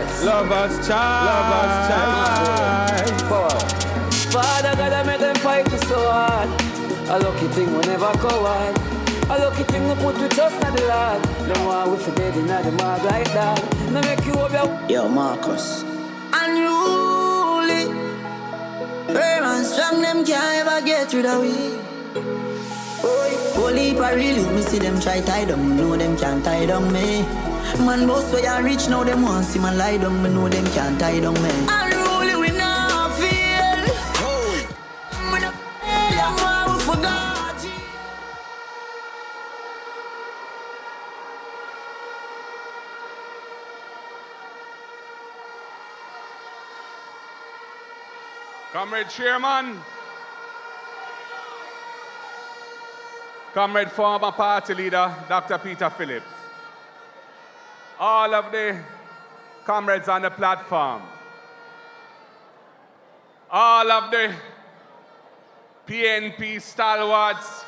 oppress. Lover's child. Father God, I make them fight me so hard. A lucky thing we never coward. A lucky thing we put we trust in the Lord. Them want we for dead in the mark like that. No make you up your... Yo, Marcus. Unruly. Firm and strong, them can't ever get rid of we. Holy for real, me see them try tie down. Know them can't tie down me. Man boss where you rich, now them want see man lie down. Me know them can't tie down me. Unruly we not feel. Me not feel, I'm all for God. Comrade Chairman, Comrade former party leader, Dr. Peter Phillips, all of the comrades on the platform, all of the PNP stalwarts,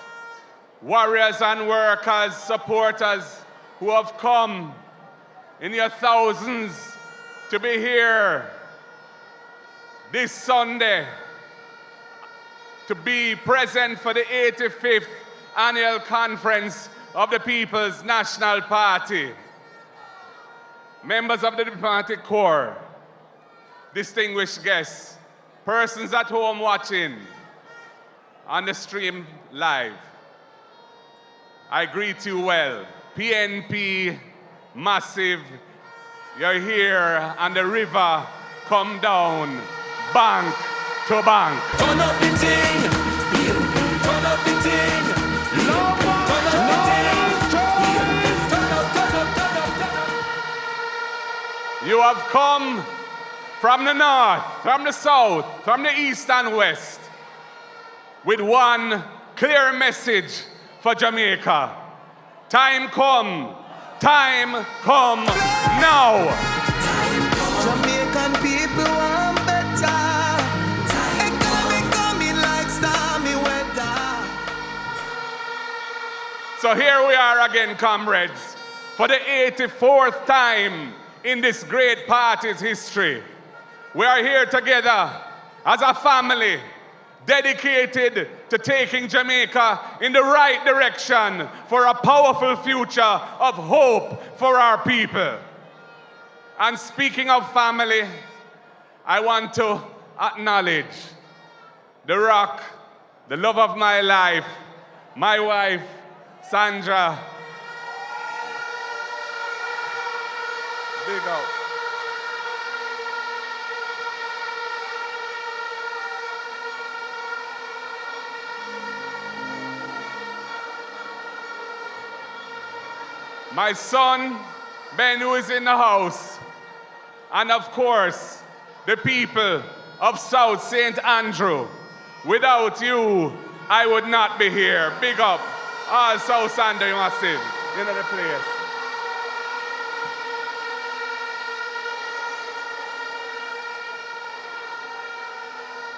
warriors and workers, supporters who have come in your thousands to be here this Sunday to be present for the 85th annual conference of the People's National Party. Members of the diplomatic corps, distinguished guests, persons at home watching on the stream live, I greet you well. PNP, massive, you're here and the river come down. Bank to bank. Turn up the thing. Turn up the thing. Turn up. You have come from the north, from the south, from the east and west with one clear message for Jamaica. Time come now. Jamaican people want better. Economy coming like stormy weather. So here we are again, comrades, for the 84th time in this great party's history. We are here together as a family dedicated to taking Jamaica in the right direction for a powerful future of hope for our people. And speaking of family, I want to acknowledge the rock, the love of my life, my wife, Sandra. Big up. My son, Ben, who is in the house, and of course, the people of South St. Andrew. Without you, I would not be here. Big up. All South Andrew massive. You know the place.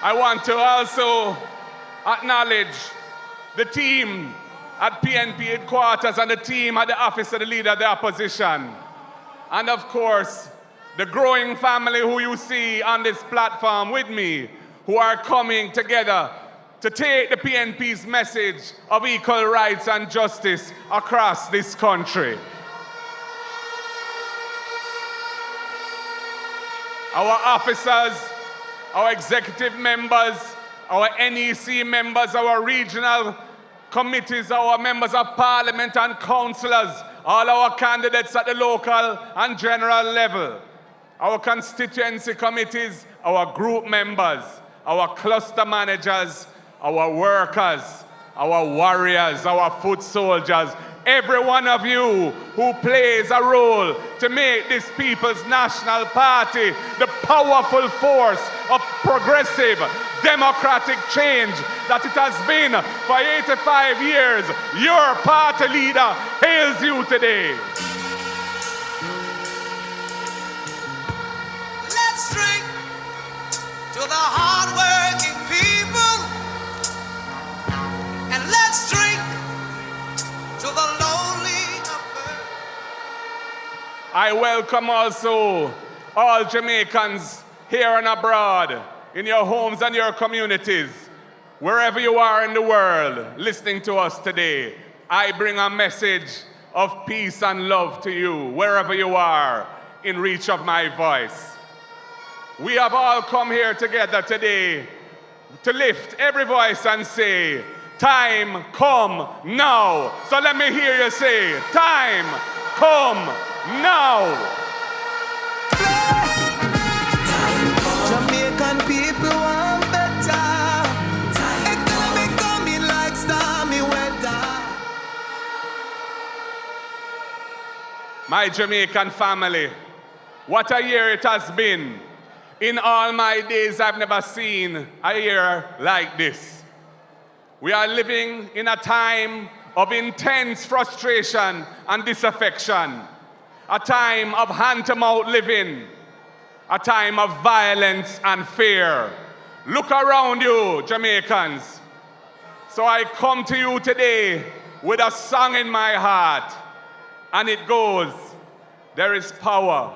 I want to also acknowledge the team at PNP headquarters and the team at the office of the leader of the opposition. And of course, the growing family who you see on this platform with me, who are coming together to take the PNP's message of equal rights and justice across this country. Our officers, our executive members, our NEC members, our regional committees, our members of parliament and councillors, all our candidates at the local and general level, our constituency committees, our group members, our cluster managers, our workers, our warriors, our foot soldiers, every one of you who plays a role to make this People's National Party the powerful force of progressive democratic change that it has been for 85 years. Your party leader hails you today. Let's drink to the hard-working people, and let's drink to the lonely. I welcome also all Jamaicans here and abroad, in your homes and your communities, wherever you are in the world listening to us today, I bring a message of peace and love to you, wherever you are, in reach of my voice. We have all come here together today to lift every voice and say, time come now. So let me hear you say, time come now. Jamaican people want better. Economy coming like stormy weather. My Jamaican family, what a year it has been. In all my days, I've never seen a year like this. We are living in a time of intense frustration and disaffection, a time of hand-to-mouth living, a time of violence and fear. Look around you, Jamaicans. So I come to you today with a song in my heart, and it goes, there is power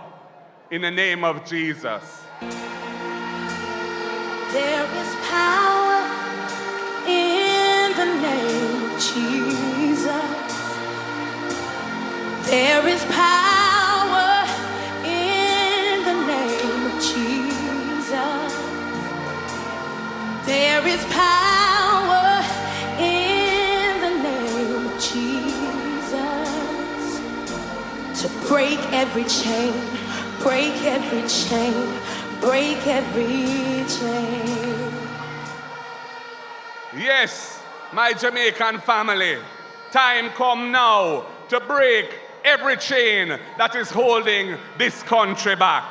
in the name of Jesus. There is power in the name of Jesus. There is power in the name of Jesus. There is power in the name of Jesus to break every chain, break every chain, break every chain. Yes, my Jamaican family, time come now to break every chain that is holding this country back.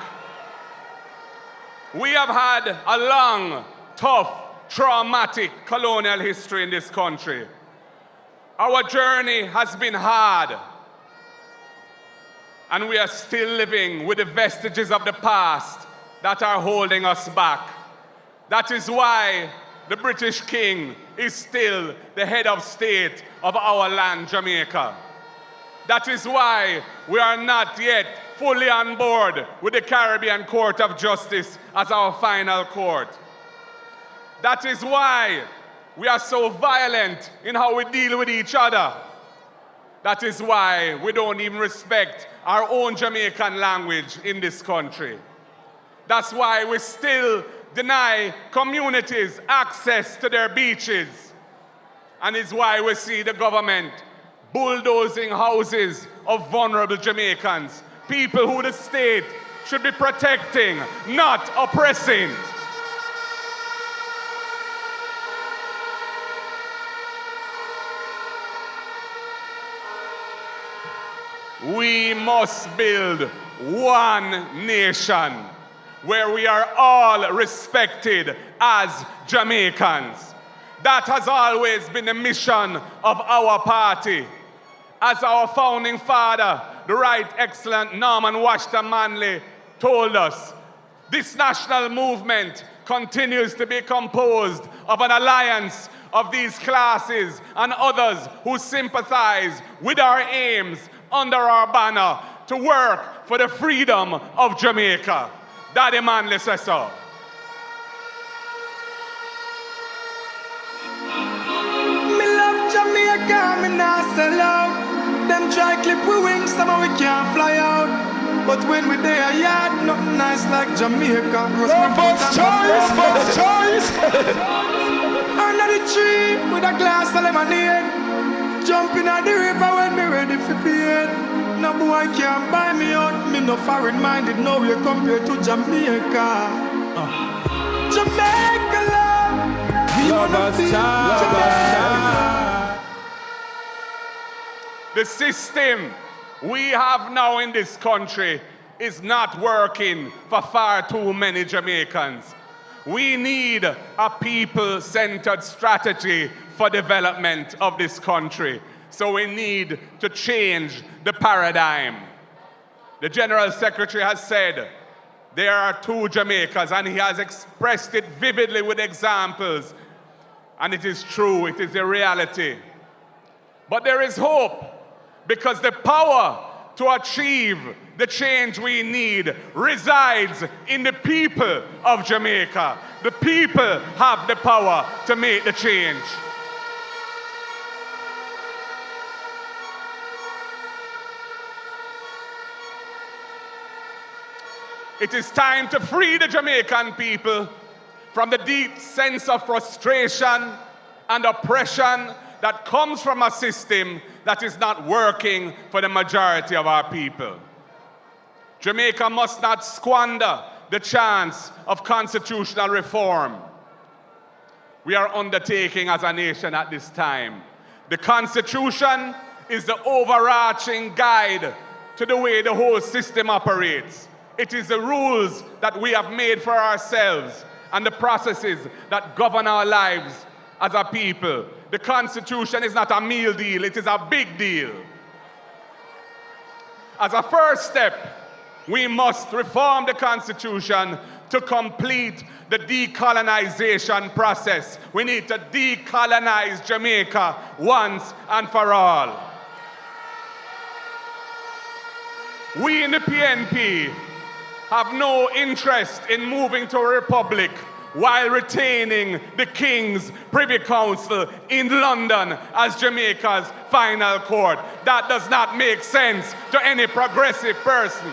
We have had a long, tough, traumatic colonial history in this country. Our journey has been hard, and we are still living with the vestiges of the past that are holding us back. That is why the British King is still the head of state of our land, Jamaica. That is why we are not yet fully on board with the Caribbean Court of Justice as our final court. That is why we are so violent in how we deal with each other. That is why we don't even respect our own Jamaican language in this country. That's why we still deny communities access to their beaches. And it's why we see the government bulldozing houses of vulnerable Jamaicans, people who the state should be protecting, not oppressing. We must build one nation where we are all respected as Jamaicans. That has always been the mission of our party. As our founding father, the Right Excellent Norman Washington Manley, told us, this national movement continues to be composed of an alliance of these classes and others who sympathize with our aims under our banner to work for the freedom of Jamaica. Daddy Manley says so. Me love Jamaica, me not sell out. Them try clip we wings, somehow we can't fly out. But when we there, yard, nothing nice like Jamaica. First choice. Under the tree with a glass of lemonade. Jumping at the river when me ready for paid. No boy can't buy me out. Me no foreign minded, no way compared to Jamaica. Jamaica love. We wanna feel Jamaica. The system we have now in this country is not working for far too many Jamaicans. We need a people-centered strategy for development of this country. So we need to change the paradigm. The General Secretary has said there are two Jamaicas, and he has expressed it vividly with examples. And it is true, it is a reality. But there is hope, because the power to achieve the change we need resides in the people of Jamaica. The people have the power to make the change. It is time to free the Jamaican people from the deep sense of frustration and oppression that comes from a system that is not working for the majority of our people. Jamaica must not squander the chance of constitutional reform we are undertaking as a nation at this time. The Constitution is the overarching guide to the way the whole system operates. It is the rules that we have made for ourselves and the processes that govern our lives as a people. The Constitution is not a meal deal, it is a big deal. As a first step, we must reform the Constitution to complete the decolonization process. We need to decolonize Jamaica once and for all. We in the PNP have no interest in moving to a republic while retaining the King's Privy Council in London as Jamaica's final court. That does not make sense to any progressive person.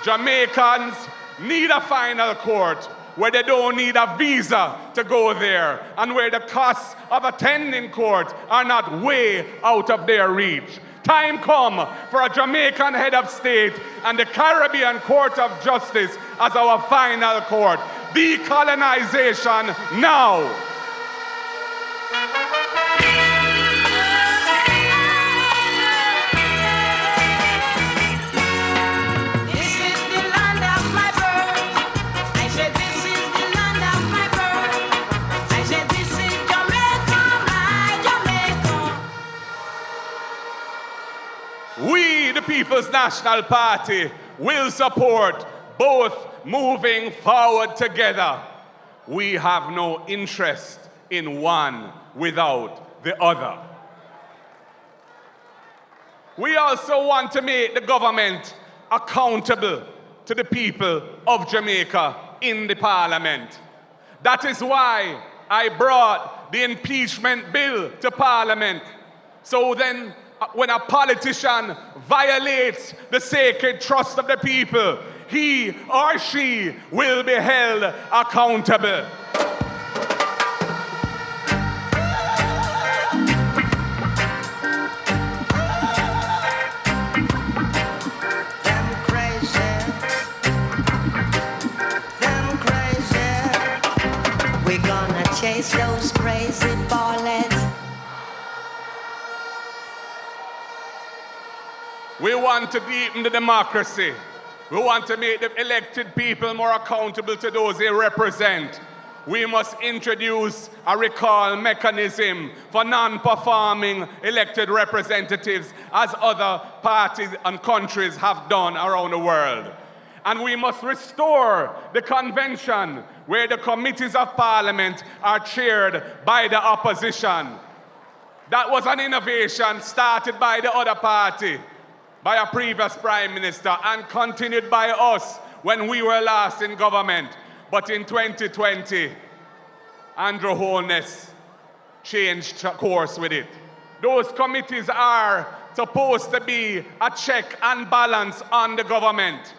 Jamaicans need a final court where they don't need a visa to go there and where the costs of attending court are not way out of their reach. Time come for a Jamaican head of state and the Caribbean Court of Justice as our final court. Decolonization now. We, the People's National Party, will support both moving forward together. We have no interest in one without the other. We also want to make the government accountable to the people of Jamaica in the Parliament. That is why I brought the impeachment bill to Parliament. So then, when a politician violates the sacred trust of the people, he or she will be held accountable. Them crazy. We're gonna chase those crazy bullets. We want to deepen the democracy. We want to make the elected people more accountable to those they represent. We must introduce a recall mechanism for non-performing elected representatives, as other parties and countries have done around the world. And we must restore the convention where the committees of parliament are chaired by the opposition. That was an innovation started by the other party, by a previous prime minister, and continued by us when we were last in government. But in 2020, Andrew Holness changed course with it. Those committees are supposed to be a check and balance on the government.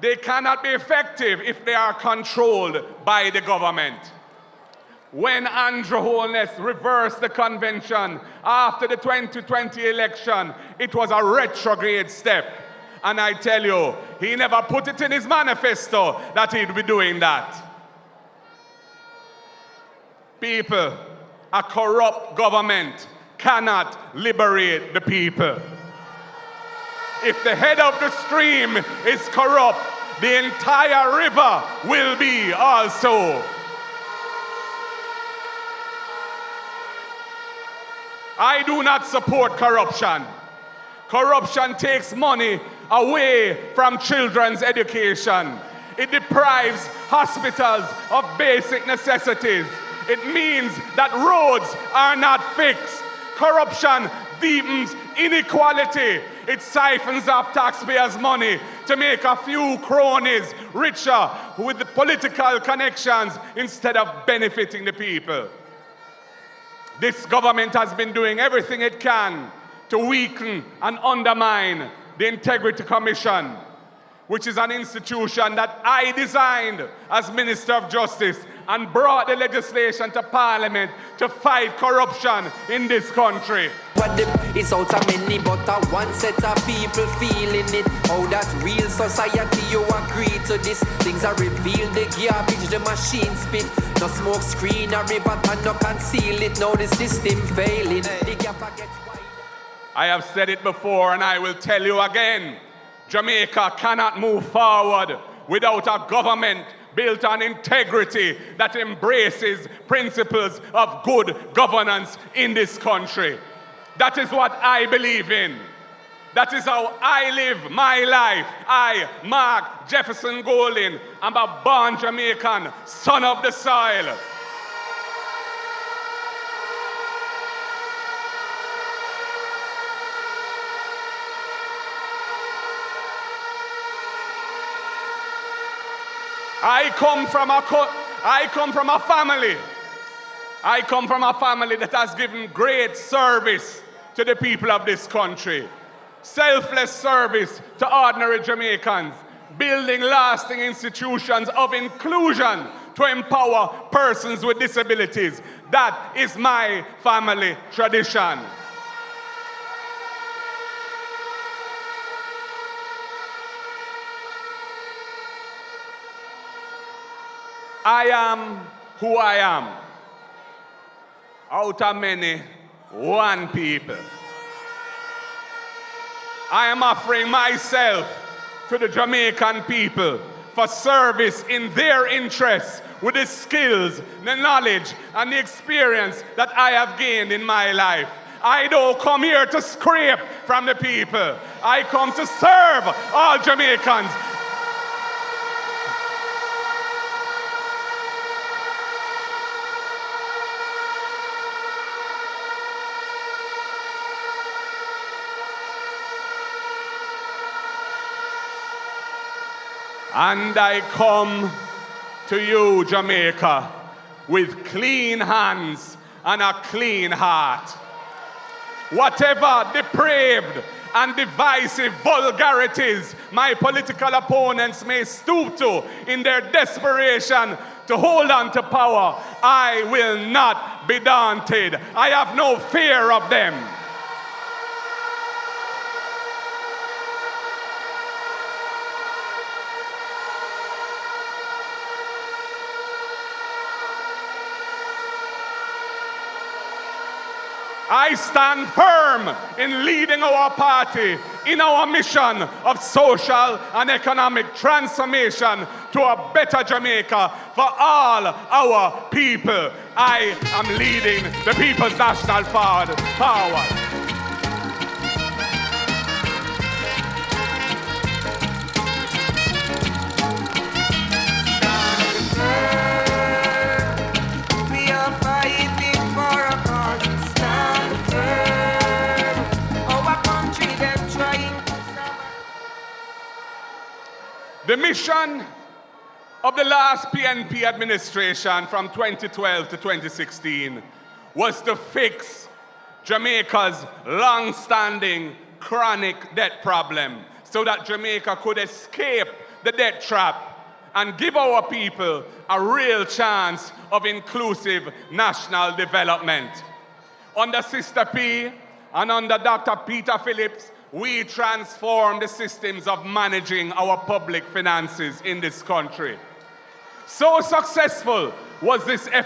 They cannot be effective if they are controlled by the government. When Andrew Holness reversed the convention after the 2020 election, it was a retrograde step. And I tell you, he never put it in his manifesto that he'd be doing that. People, a corrupt government cannot liberate the people. If the head of the stream is corrupt, the entire river will be also. I do not support corruption. Corruption takes money away from children's education. It deprives hospitals of basic necessities. It means that roads are not fixed. Corruption deepens inequality. It siphons off taxpayers' money to make a few cronies richer with the political connections instead of benefiting the people. This government has been doing everything it can to weaken and undermine the Integrity Commission, which is an institution that I designed as Minister of Justice and brought the legislation to Parliament to fight corruption in this country. What is out of many, but a one set of people feeling it. How that real society, you agree to this? Things are revealed, the garbage, the machine spit. No smoke screen, a river, and no conceal it. Now the system failing, the gap gets wider. I have said it before and I will tell you again. Jamaica cannot move forward without a government built on integrity that embraces principles of good governance in this country. That is what I believe in. That is how I live my life. I, Mark Jefferson Golding, am a born Jamaican, son of the soil. I come from a family that has given great service to the people of this country. Selfless service to ordinary Jamaicans, building lasting institutions of inclusion to empower persons with disabilities. That is my family tradition. I am who I am. Out of many, one people. I am offering myself to the Jamaican people for service in their interests with the skills, the knowledge, and the experience that I have gained in my life. I don't come here to scrape from the people. I come to serve all Jamaicans. And I come to you, Jamaica, with clean hands and a clean heart. Whatever depraved and divisive vulgarities my political opponents may stoop to in their desperation to hold on to power, I will not be daunted. I have no fear of them. I stand firm in leading our party in our mission of social and economic transformation to a better Jamaica for all our people. I am leading the People's National forward. The mission of the last PNP administration from 2012 to 2016 was to fix Jamaica's long-standing chronic debt problem so that Jamaica could escape the debt trap and give our people a real chance of inclusive national development. Under Sister P and under Dr. Peter Phillips, we transformed the systems of managing our public finances in this country. So successful was this effort.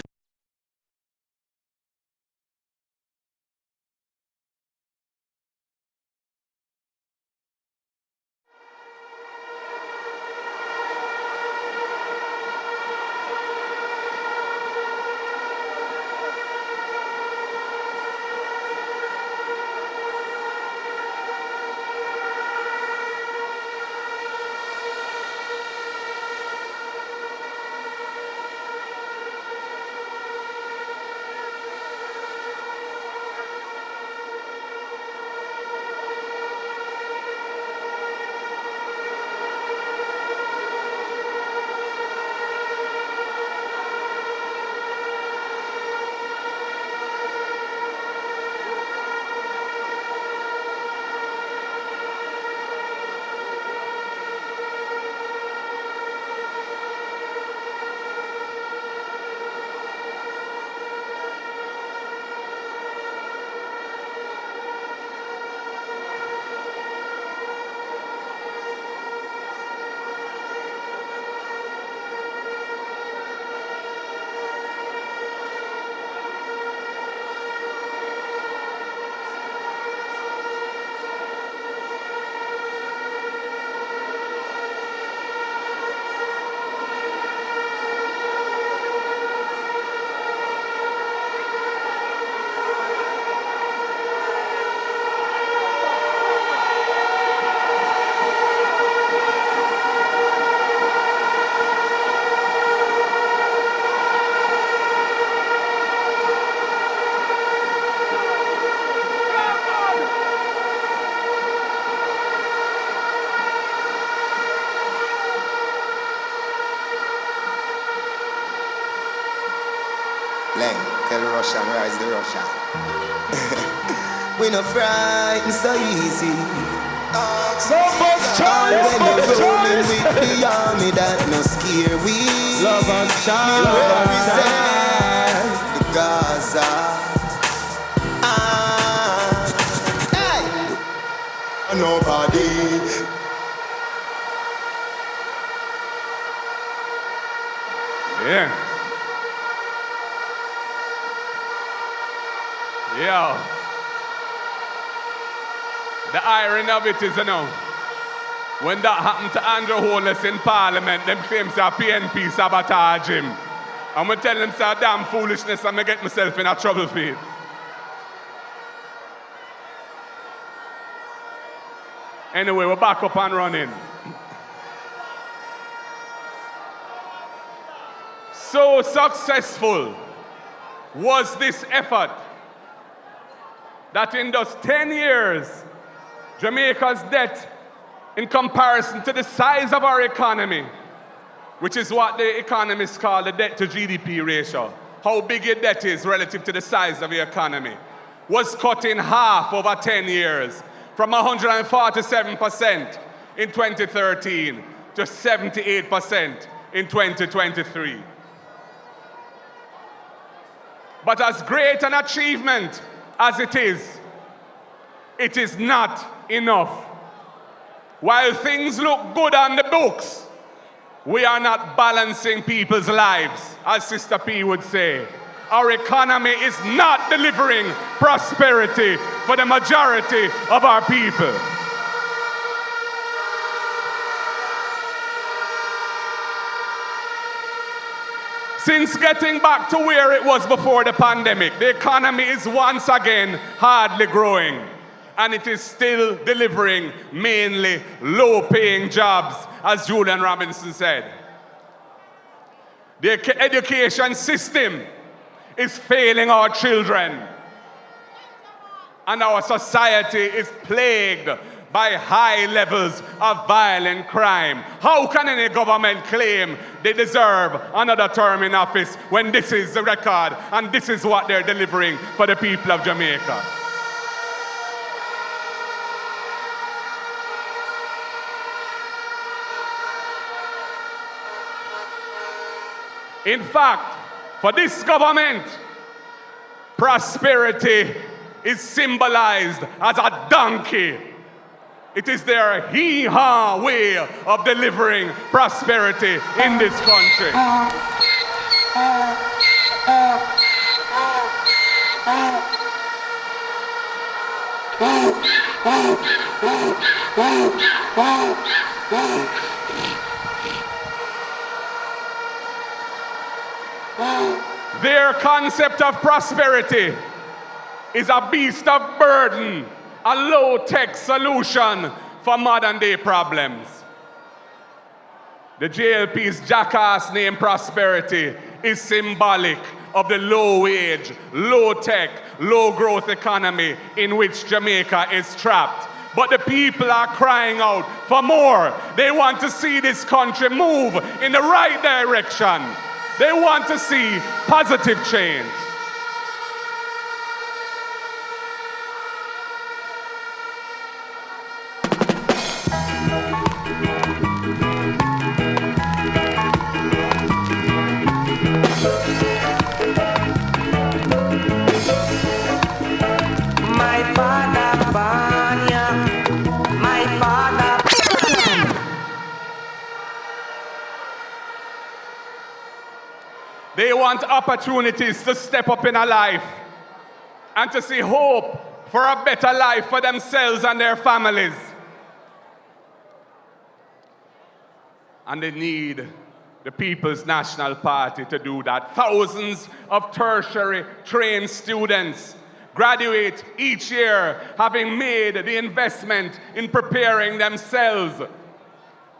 Like, tell the Russian, rise the Russian. We no frightened so easy. So much choice, when much you're rolling choice. with the army that no scare we. Love and child, Me love and represent the Gaza. Hey, nobody. Yeah. Yeah. The irony of it is, you know, when that happened to Andrew Holness in Parliament, them claims that PNP sabotage him. I'm going to tell them it's a damn foolishness and I get myself in a trouble for it. Anyway, we're back up and running. So successful was this effort that in just 10 years, Jamaica's debt in comparison to the size of our economy, which is what the economists call the debt to GDP ratio, how big your debt is relative to the size of your economy, was cut in half over 10 years, from 147% in 2013 to 78% in 2023. But as great an achievement as it is not enough. While things look good on the books, we are not balancing people's lives, as Sister P would say. Our economy is not delivering prosperity for the majority of our people. Since getting back to where it was before the pandemic, the economy is once again hardly growing. And it is still delivering mainly low-paying jobs, as Julian Robinson said. The education system is failing our children. And our society is plagued by high levels of violent crime. How can any government claim they deserve another term in office when this is the record and this is what they're delivering for the people of Jamaica? In fact, for this government, prosperity is symbolized as a donkey. It is their hee-haw way of delivering prosperity in this country. Their concept of prosperity is a beast of burden, a low-tech solution for modern-day problems. The JLP's jackass name prosperity is symbolic of the low-wage, low-tech, low-growth economy in which Jamaica is trapped. But the people are crying out for more. They want to see this country move in the right direction. They want to see positive change. They want opportunities to step up in a life and to see hope for a better life for themselves and their families. And they need the People's National Party to do that. Thousands of tertiary trained students graduate each year having made the investment in preparing themselves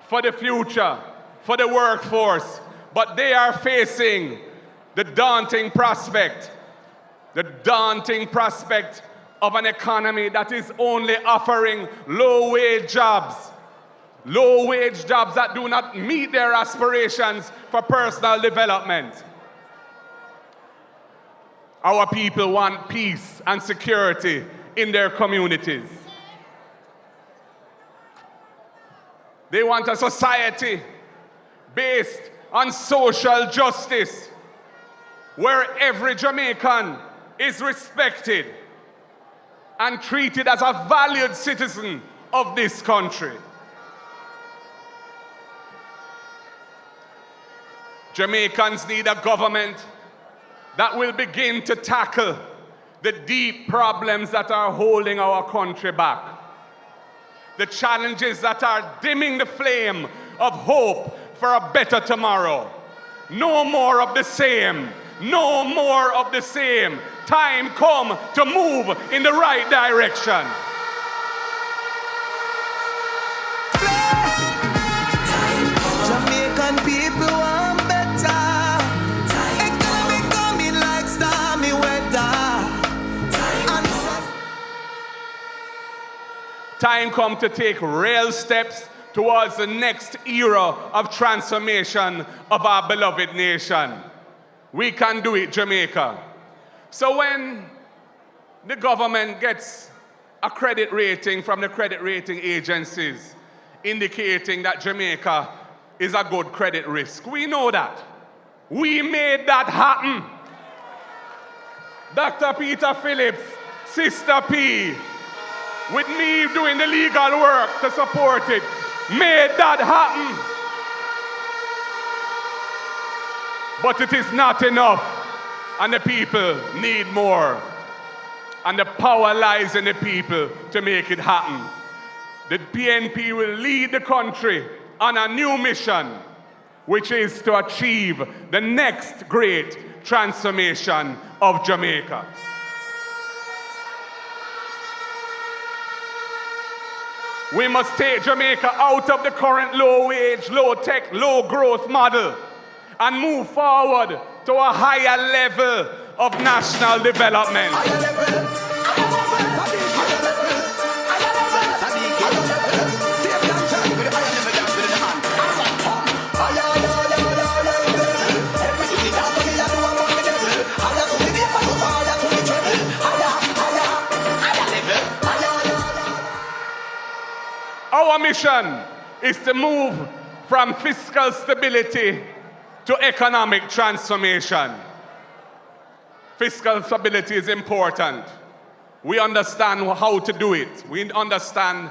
for the future, for the workforce. But they are facing the daunting prospect of an economy that is only offering low-wage jobs that do not meet their aspirations for personal development. Our people want peace and security in their communities. They want a society based on social justice, where every Jamaican is respected and treated as a valued citizen of this country. Jamaicans need a government that will begin to tackle the deep problems that are holding our country back, the challenges that are dimming the flame of hope for a better tomorrow. No more of the same. No more of the same. Time come to move in the right direction. Jamaican people want better. Economy coming like stormy weather. Time come to take real steps towards the next era of transformation of our beloved nation. We can do it, Jamaica. So when the government gets a credit rating from the credit rating agencies indicating that Jamaica is a good credit risk, we know that. We made that happen. Dr. Peter Phillips, Sister P, with me doing the legal work to support it, made that happen. But it is not enough, and the people need more. And the power lies in the people to make it happen. The PNP will lead the country on a new mission, which is to achieve the next great transformation of Jamaica. We must take Jamaica out of the current low-wage, low-tech, low-growth model and move forward to a higher level of national development. Our mission is to move from fiscal stability to economic transformation. Fiscal stability is important. We understand how to do it. We understand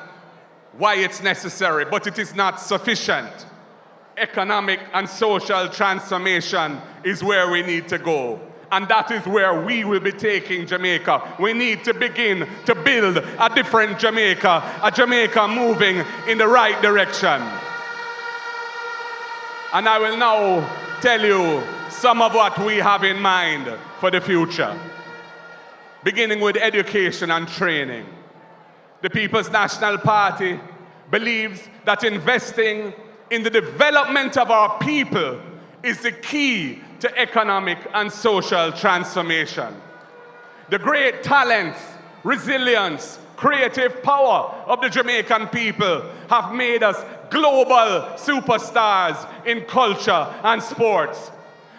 why it's necessary, but it is not sufficient. Economic and social transformation is where we need to go. And that is where we will be taking Jamaica. We need to begin to build a different Jamaica, a Jamaica moving in the right direction. And I will now tell you some of what we have in mind for the future. Beginning with education and training. The People's National Party believes that investing in the development of our people is the key to economic and social transformation. The great talents, resilience, creative power of the Jamaican people have made us global superstars in culture and sports.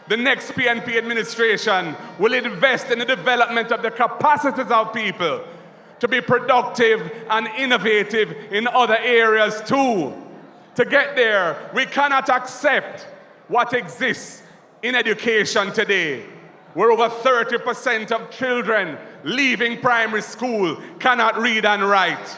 The next PNP administration will invest in the development of the capacities of people to be productive and innovative in other areas too. To get there, we cannot accept what exists in education today, where over 30% of children leaving primary school cannot read and write,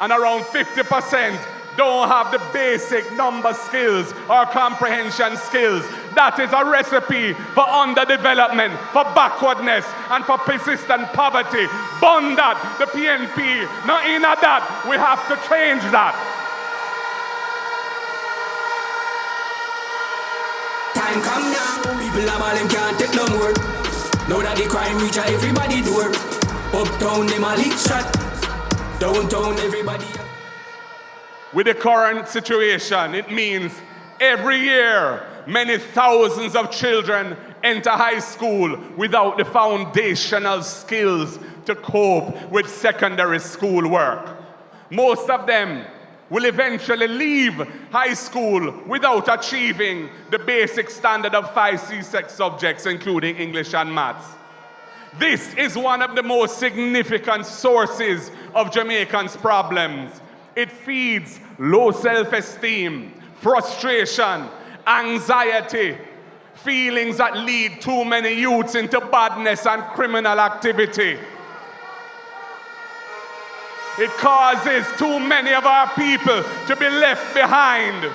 and around 50% don't have the basic number skills or comprehension skills. That is a recipe for underdevelopment, for backwardness, and for persistent poverty. Bond that, the PNP, not in that, we have to change that. Time come now, people are ball, them can't take no more. Now that the crime reach a everybody door. Uptown, them a lick shot. Downtown, everybody. With the current situation, it means every year, many thousands of children enter high school without the foundational skills to cope with secondary school work. Most of them will eventually leave high school without achieving the basic standard of 5 C6 subjects, including English and maths. This is one of the most significant sources of Jamaicans' problems. It feeds low self-esteem, frustration, anxiety, feelings that lead too many youths into badness and criminal activity. It causes too many of our people to be left behind.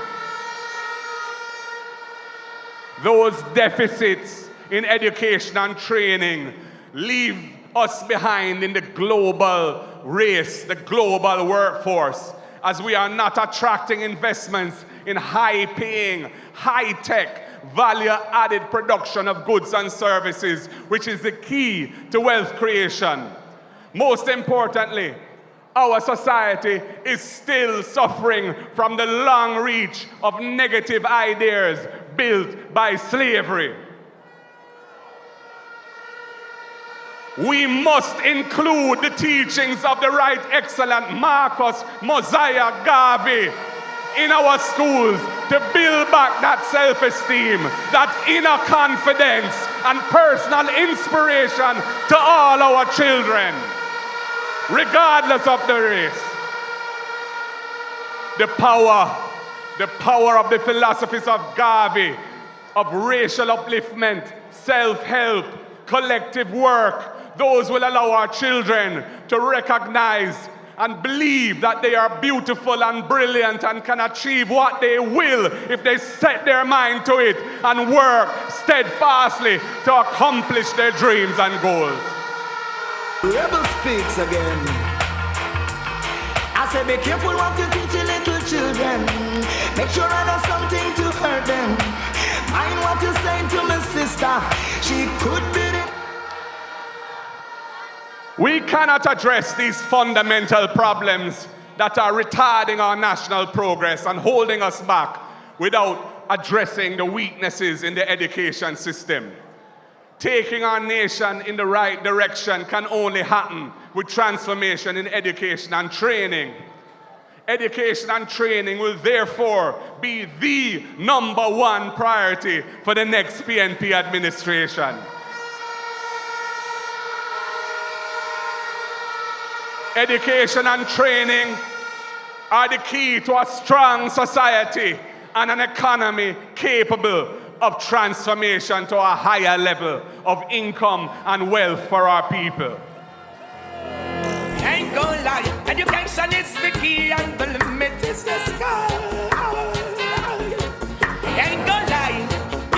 Those deficits in education and training leave us behind in the global race, the global workforce, as we are not attracting investments in high-paying, high-tech, value-added production of goods and services, which is the key to wealth creation. Most importantly, our society is still suffering from the long reach of negative ideas built by slavery. We must include the teachings of the Right Excellent Marcus Mosiah Garvey in our schools to build back that self-esteem, that inner confidence and personal inspiration to all our children, regardless of the race. The power of the philosophies of Garvey, of racial upliftment, self-help, collective work, those will allow our children to recognize and believe that they are beautiful and brilliant and can achieve what they will if they set their mind to it and work steadfastly to accomplish their dreams and goals. Rebel speaks again. I say be careful what you teach your little children. Make sure I know something to hurt them. Mind what you say to my sister. She could be the... We cannot address these fundamental problems that are retarding our national progress and holding us back without addressing the weaknesses in the education system. Taking our nation in the right direction can only happen with transformation in education and training. Education and training will therefore be the #1 priority for the next PNP administration. Education and training are the key to a strong society and an economy capable of transformation to a higher level of income and wealth for our people. Ain't gonna lie, education is the key and the limit is the sky. Ain't gonna lie,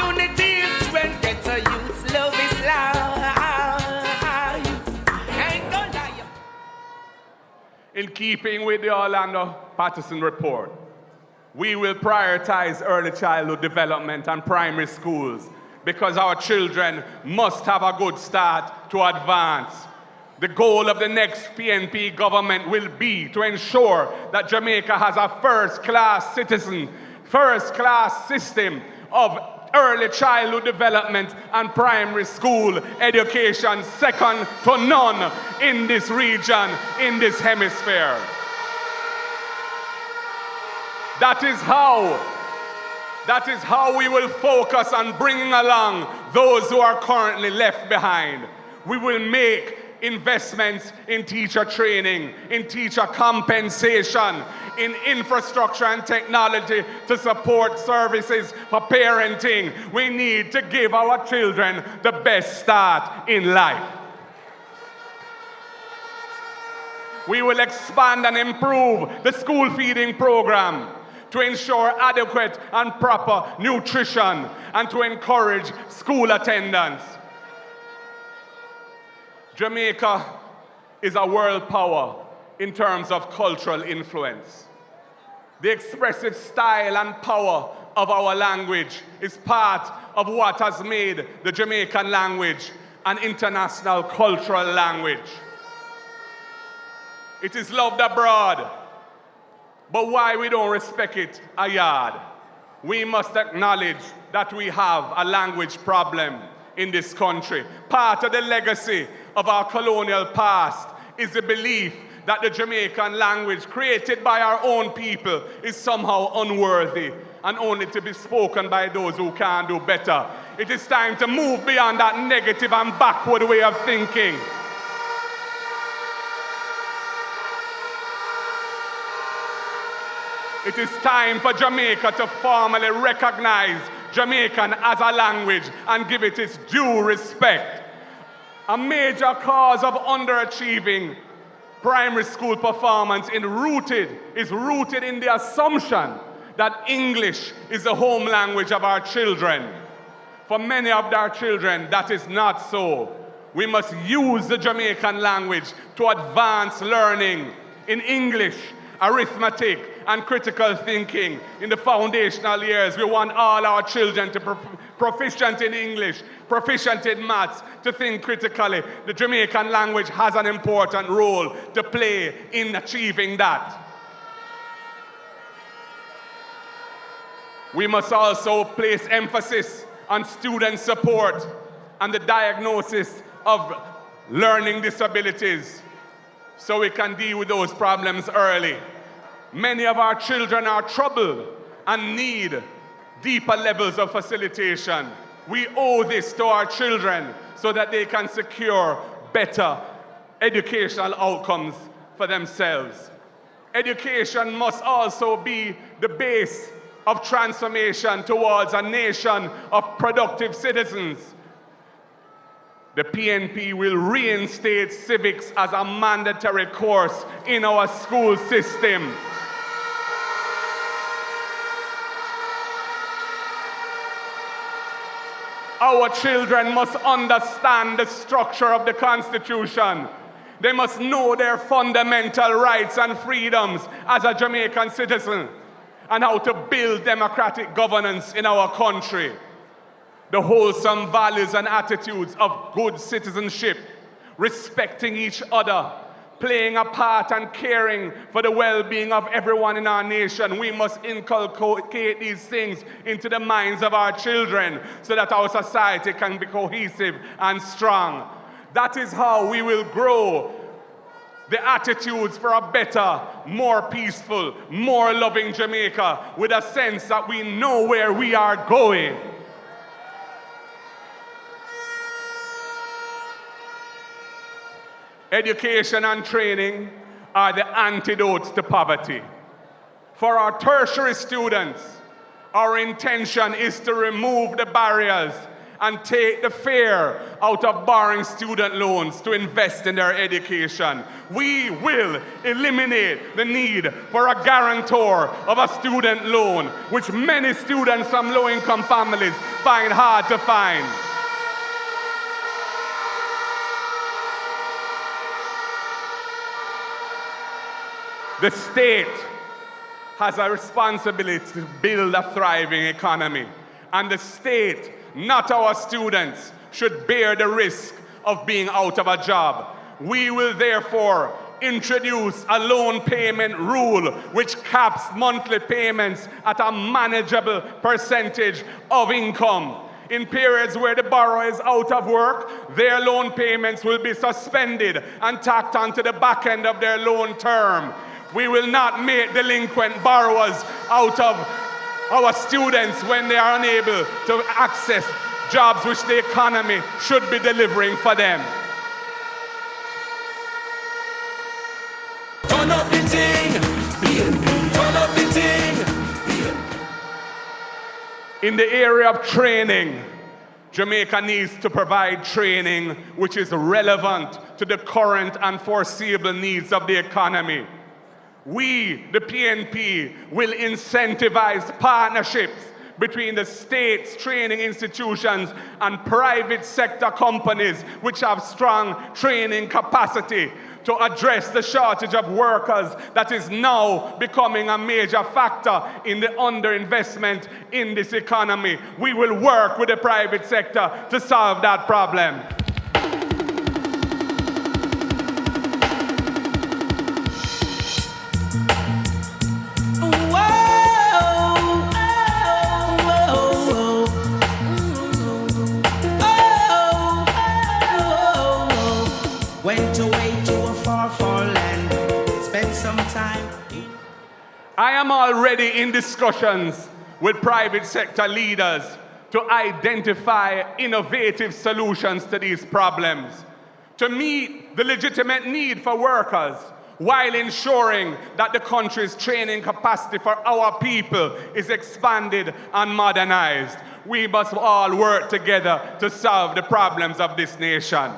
unity is strength, get a youth, love is life. Ain't gonna lie. In keeping with the Orlando Patterson report, we will prioritize early childhood development and primary schools because our children must have a good start to advance. The goal of the next PNP government will be to ensure that Jamaica has a first-class citizen, first-class system of early childhood development and primary school education, second to none in this region, in this hemisphere. That is how we will focus on bringing along those who are currently left behind. We will make investments in teacher training, in teacher compensation, in infrastructure and technology to support services for parenting. We need to give our children the best start in life. We will expand and improve the school feeding program to ensure adequate and proper nutrition and to encourage school attendance. Jamaica is a world power in terms of cultural influence. The expressive style and power of our language is part of what has made the Jamaican language an international cultural language. It is loved abroad, but why we don't respect it a yard? We must acknowledge that we have a language problem in this country. Part of the legacy of our colonial past is the belief that the Jamaican language created by our own people is somehow unworthy and only to be spoken by those who can do better. It is time to move beyond that negative and backward way of thinking. It is time for Jamaica to formally recognize Jamaican as a language and give it its due respect. A major cause of underachieving primary school performance is rooted in the assumption that English is the home language of our children. For many of our children, that is not so. We must use the Jamaican language to advance learning in English, arithmetic, and critical thinking. In the foundational years, we want all our children to be proficient in English, proficient in maths, to think critically. The Jamaican language has an important role to play in achieving that. We must also place emphasis on student support and the diagnosis of learning disabilities so we can deal with those problems early. Many of our children are troubled and need deeper levels of facilitation. We owe this to our children so that they can secure better educational outcomes for themselves. Education must also be the base of transformation towards a nation of productive citizens. The PNP will reinstate civics as a mandatory course in our school system. Our children must understand the structure of the Constitution. They must know their fundamental rights and freedoms as a Jamaican citizen and how to build democratic governance in our country. The wholesome values and attitudes of good citizenship, respecting each other, playing a part and caring for the well-being of everyone in our nation. We must inculcate these things into the minds of our children so that our society can be cohesive and strong. That is how we will grow the attitudes for a better, more peaceful, more loving Jamaica with a sense that we know where we are going. Education and training are the antidotes to poverty. For our tertiary students, our intention is to remove the barriers and take the fear out of borrowing student loans to invest in their education. We will eliminate the need for a guarantor of a student loan, which many students from low-income families find hard to find. The state has a responsibility to build a thriving economy, and the state, not our students, should bear the risk of being out of a job. We will therefore introduce a loan payment rule which caps monthly payments at a manageable percentage of income. In periods where the borrower is out of work, their loan payments will be suspended and tacked onto the back end of their loan term. We will not make delinquent borrowers out of our students when they are unable to access jobs which the economy should be delivering for them. Turn up the thing, turn up the thing. In the area of training, Jamaica needs to provide training which is relevant to the current and foreseeable needs of the economy. We, the PNP, will incentivize partnerships between the state's training institutions and private sector companies which have strong training capacity to address the shortage of workers that is now becoming a major factor in the underinvestment in this economy. We will work with the private sector to solve that problem. I am already in discussions with private sector leaders to identify innovative solutions to these problems, to meet the legitimate need for workers while ensuring that the country's training capacity for our people is expanded and modernized. We must all work together to solve the problems of this nation.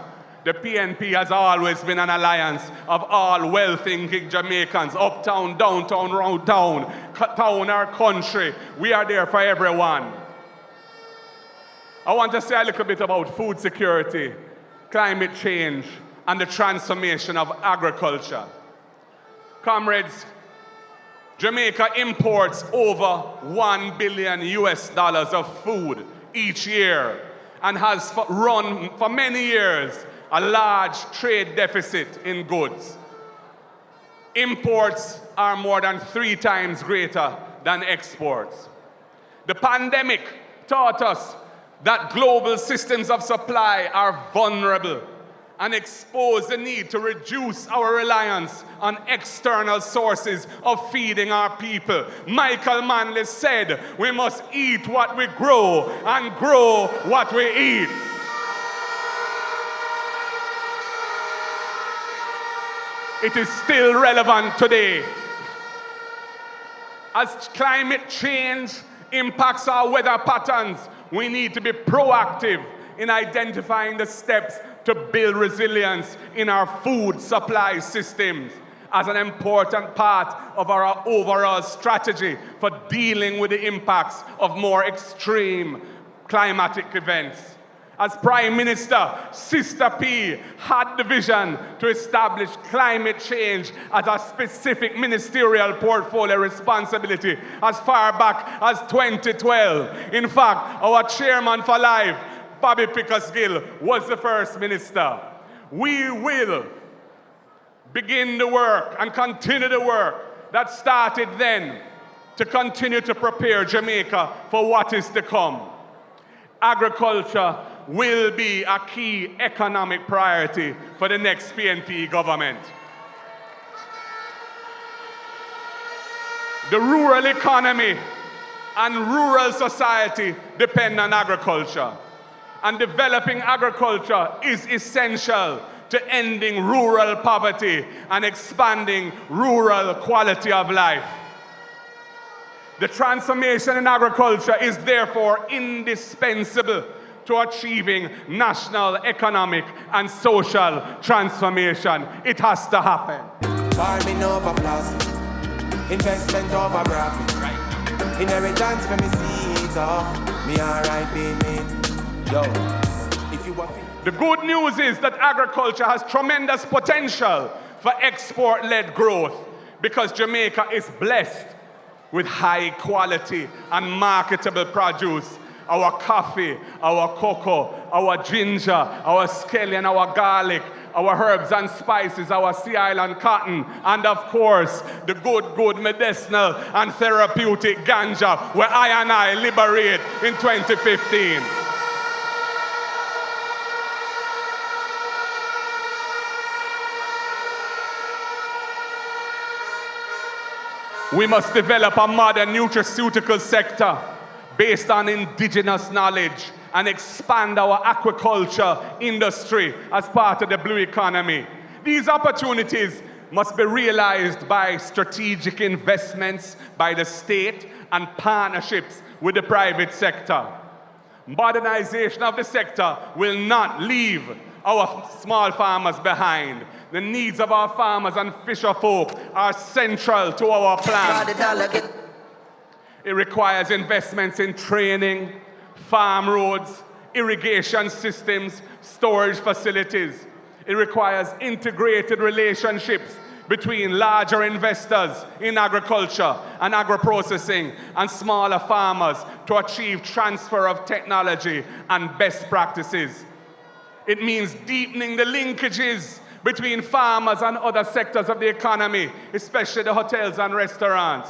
The PNP has always been an alliance of all well-thinking Jamaicans, uptown, downtown, round town, town or country. We are there for everyone. I want to say a little bit about food security, climate change, and the transformation of agriculture. Comrades, Jamaica imports over $1 billion of food each year and has run for many years a large trade deficit in goods. Imports are more than 3 times greater than exports. The pandemic taught us that global systems of supply are vulnerable and expose the need to reduce our reliance on external sources of feeding our people. Michael Manley said, we must eat what we grow and grow what we eat. It is still relevant today. As climate change impacts our weather patterns, we need to be proactive in identifying the steps to build resilience in our food supply systems as an important part of our overall strategy for dealing with the impacts of more extreme climatic events. As Prime Minister, Sister P had the vision to establish climate change as a specific ministerial portfolio responsibility as far back as 2012. In fact, our chairman for life, Bobby Pickersgill, was the first minister. We will begin the work and continue the work that started then to continue to prepare Jamaica for what is to come. Agriculture will be a key economic priority for the next PNP government. The rural economy and rural society depend on agriculture, and developing agriculture is essential to ending rural poverty and expanding rural quality of life. The transformation in agriculture is therefore indispensable to achieving national economic and social transformation. It has to happen. Farming over plastic, investment over profit. Right. Inheritance for me seeds, me alright being. Yo, if you want. The good news is that agriculture has tremendous potential for export-led growth because Jamaica is blessed with high quality and marketable produce. Our coffee, our cocoa, our ginger, our scallion, our garlic, our herbs and spices, our Sea Island cotton, and of course, the good medicinal and therapeutic ganja where I liberate in 2015. We must develop a modern nutraceutical sector based on indigenous knowledge and expand our aquaculture industry as part of the blue economy. These opportunities must be realized by strategic investments by the state and partnerships with the private sector. Modernization of the sector will not leave our small farmers behind. The needs of our farmers and fisher folk are central to our plan. It requires investments in training, farm roads, irrigation systems, storage facilities. It requires integrated relationships between larger investors in agriculture and agro-processing and smaller farmers to achieve transfer of technology and best practices. It means deepening the linkages between farmers and other sectors of the economy, especially the hotels and restaurants.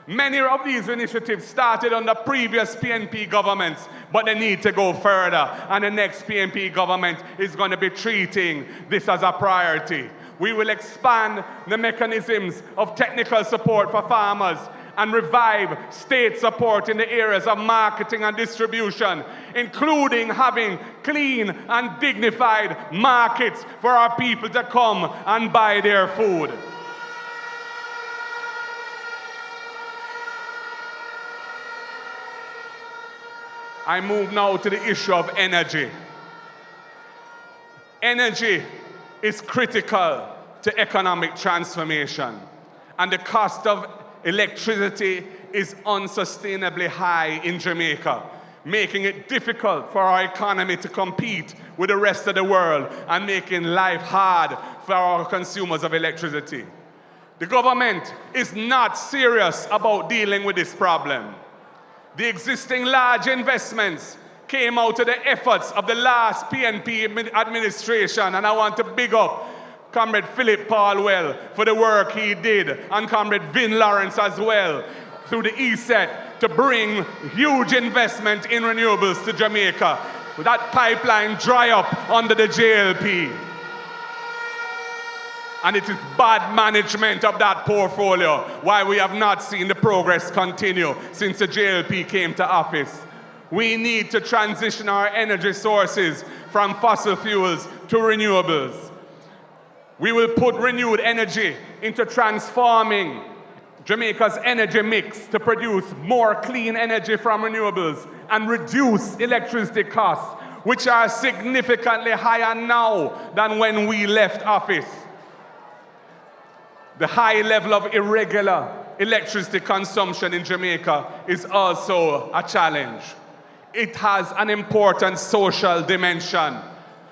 Many of these initiatives started under previous PNP governments, but they need to go further, and the next PNP government is going to be treating this as a priority. We will expand the mechanisms of technical support for farmers and revive state support in the areas of marketing and distribution, including having clean and dignified markets for our people to come and buy their food. I move now to the issue of energy. Energy is critical to economic transformation, and the cost of electricity is unsustainably high in Jamaica, making it difficult for our economy to compete with the rest of the world and making life hard for our consumers of electricity. The government is not serious about dealing with this problem. The existing large investments came out of the efforts of the last PNP administration, and I want to big up Comrade Philip Paulwell for the work he did, and Comrade Vin Lawrence as well, through the ESET, to bring huge investment in renewables to Jamaica. With that pipeline dry up under the JLP. And it is bad management of that portfolio why we have not seen the progress continue since the JLP came to office. We need to transition our energy sources from fossil fuels to renewables. We will put renewed energy into transforming Jamaica's energy mix to produce more clean energy from renewables and reduce electricity costs, which are significantly higher now than when we left office. The high level of irregular electricity consumption in Jamaica is also a challenge. It has an important social dimension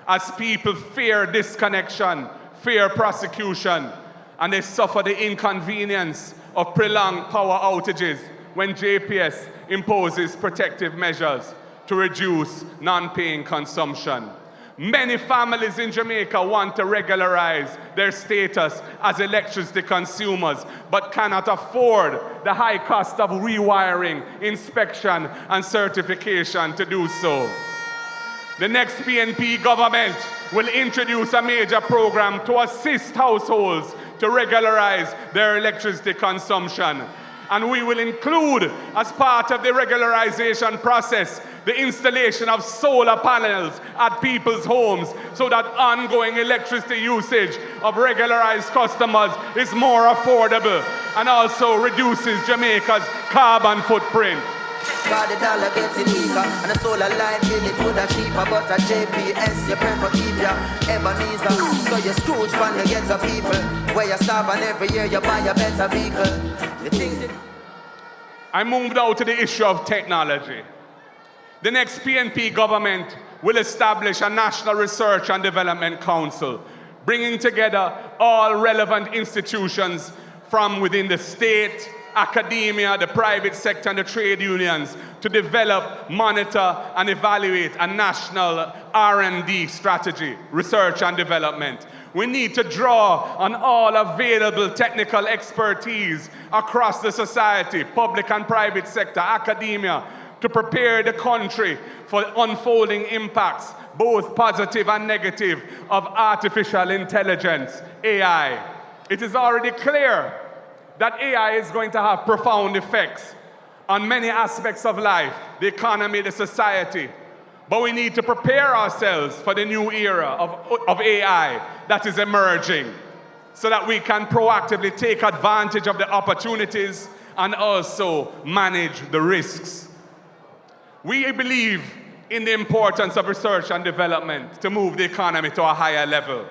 as people fear disconnection, fear prosecution, and they suffer the inconvenience of prolonged power outages when JPS imposes protective measures to reduce non-paying consumption. Many families in Jamaica want to regularize their status as electricity consumers, but cannot afford the high cost of rewiring, inspection, and certification to do so. The next PNP government will introduce a major program to assist households to regularize their electricity consumption. And we will include, as part of the regularization process, the installation of solar panels at people's homes so that ongoing electricity usage of regularized customers is more affordable and also reduces Jamaica's carbon footprint. Cause the dollar getting weaker, and the solar light bill it would have cheaper, but a JPS you prefer keep your Ebenezer. So you Scrooge fund you get a people, where you starve and every year you buy a better vehicle. I moved out to the issue of technology. The next PNP government will establish a National Research and Development Council, bringing together all relevant institutions from within the state, academia, the private sector, and the trade unions to develop, monitor, and evaluate a national R&D strategy, research and development. We need to draw on all available technical expertise across the society, public and private sector, academia, to prepare the country for unfolding impacts, both positive and negative, of artificial intelligence, AI. It is already clear that AI is going to have profound effects on many aspects of life, the economy, the society. But we need to prepare ourselves for the new era of AI that is emerging so that we can proactively take advantage of the opportunities and also manage the risks. We believe in the importance of research and development to move the economy to a higher level.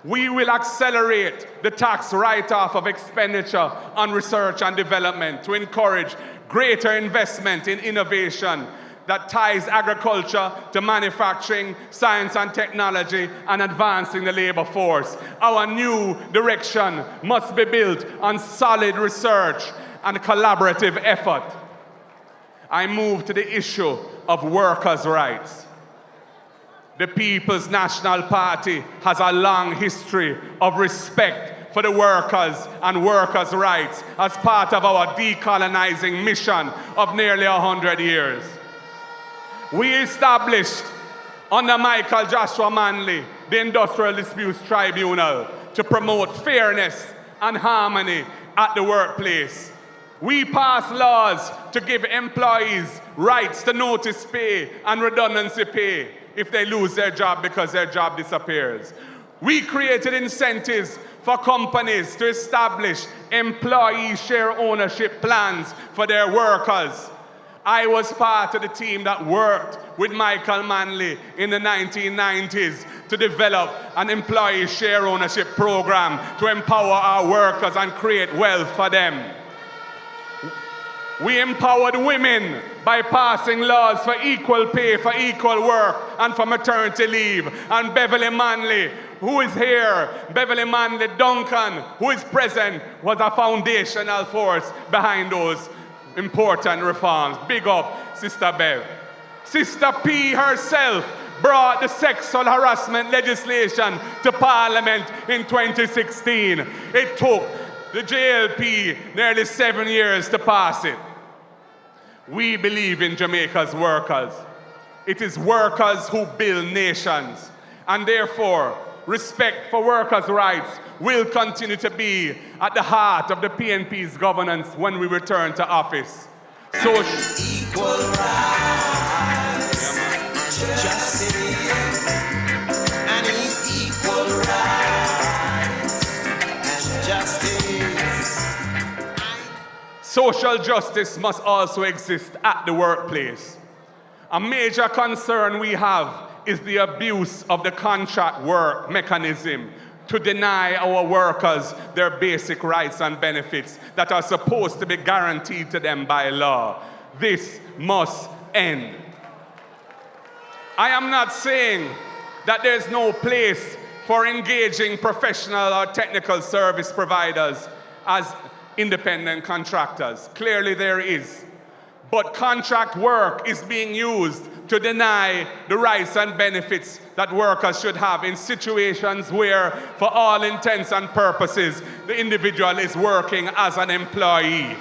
We will accelerate the tax write-off of expenditure on research and development to encourage greater investment in innovation that ties agriculture to manufacturing, science and technology, and advancing the labor force. Our new direction must be built on solid research and collaborative effort. I move to the issue of workers' rights. The People's National Party has a long history of respect for the workers and workers' rights as part of our decolonizing mission of nearly 100 years. We established, under Michael Joshua Manley, the Industrial Disputes Tribunal to promote fairness and harmony at the workplace. We pass laws to give employees rights to notice pay and redundancy pay if they lose their job because their job disappears. We created incentives for companies to establish employee share ownership plans for their workers. I was part of the team that worked with Michael Manley in the 1990s to develop an employee share ownership program to empower our workers and create wealth for them. We empowered women by passing laws for equal pay for equal work and for maternity leave. And Beverly Manley, who is here, Beverly Manley Duncan, who is present, was a foundational force behind those important reforms. Big up, Sister Bev. Sister P herself brought the sexual harassment legislation to Parliament in 2016. It took the JLP nearly 7 years to pass it. We believe in Jamaica's workers. It is workers who build nations. And therefore, respect for workers' rights will continue to be at the heart of the PNP's governance when we return to office. Equal rights, justice, and equal rights and justice. Social justice must also exist at the workplace. A major concern we have is the abuse of the contract work mechanism to deny our workers their basic rights and benefits that are supposed to be guaranteed to them by law. This must end. I am not saying that there's no place for engaging professional or technical service providers as independent contractors. Clearly there is. But contract work is being used to deny the rights and benefits that workers should have in situations where, for all intents and purposes, the individual is working as an employee.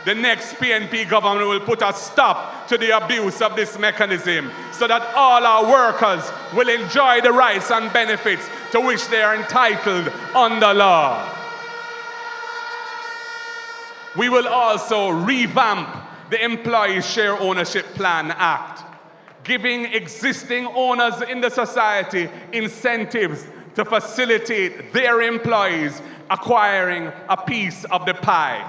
The next PNP government will put a stop to the abuse of this mechanism so that all our workers will enjoy the rights and benefits to which they are entitled under law. We will also revamp the Employee Share Ownership Plan Act, giving existing owners in the society incentives to facilitate their employees acquiring a piece of the pie.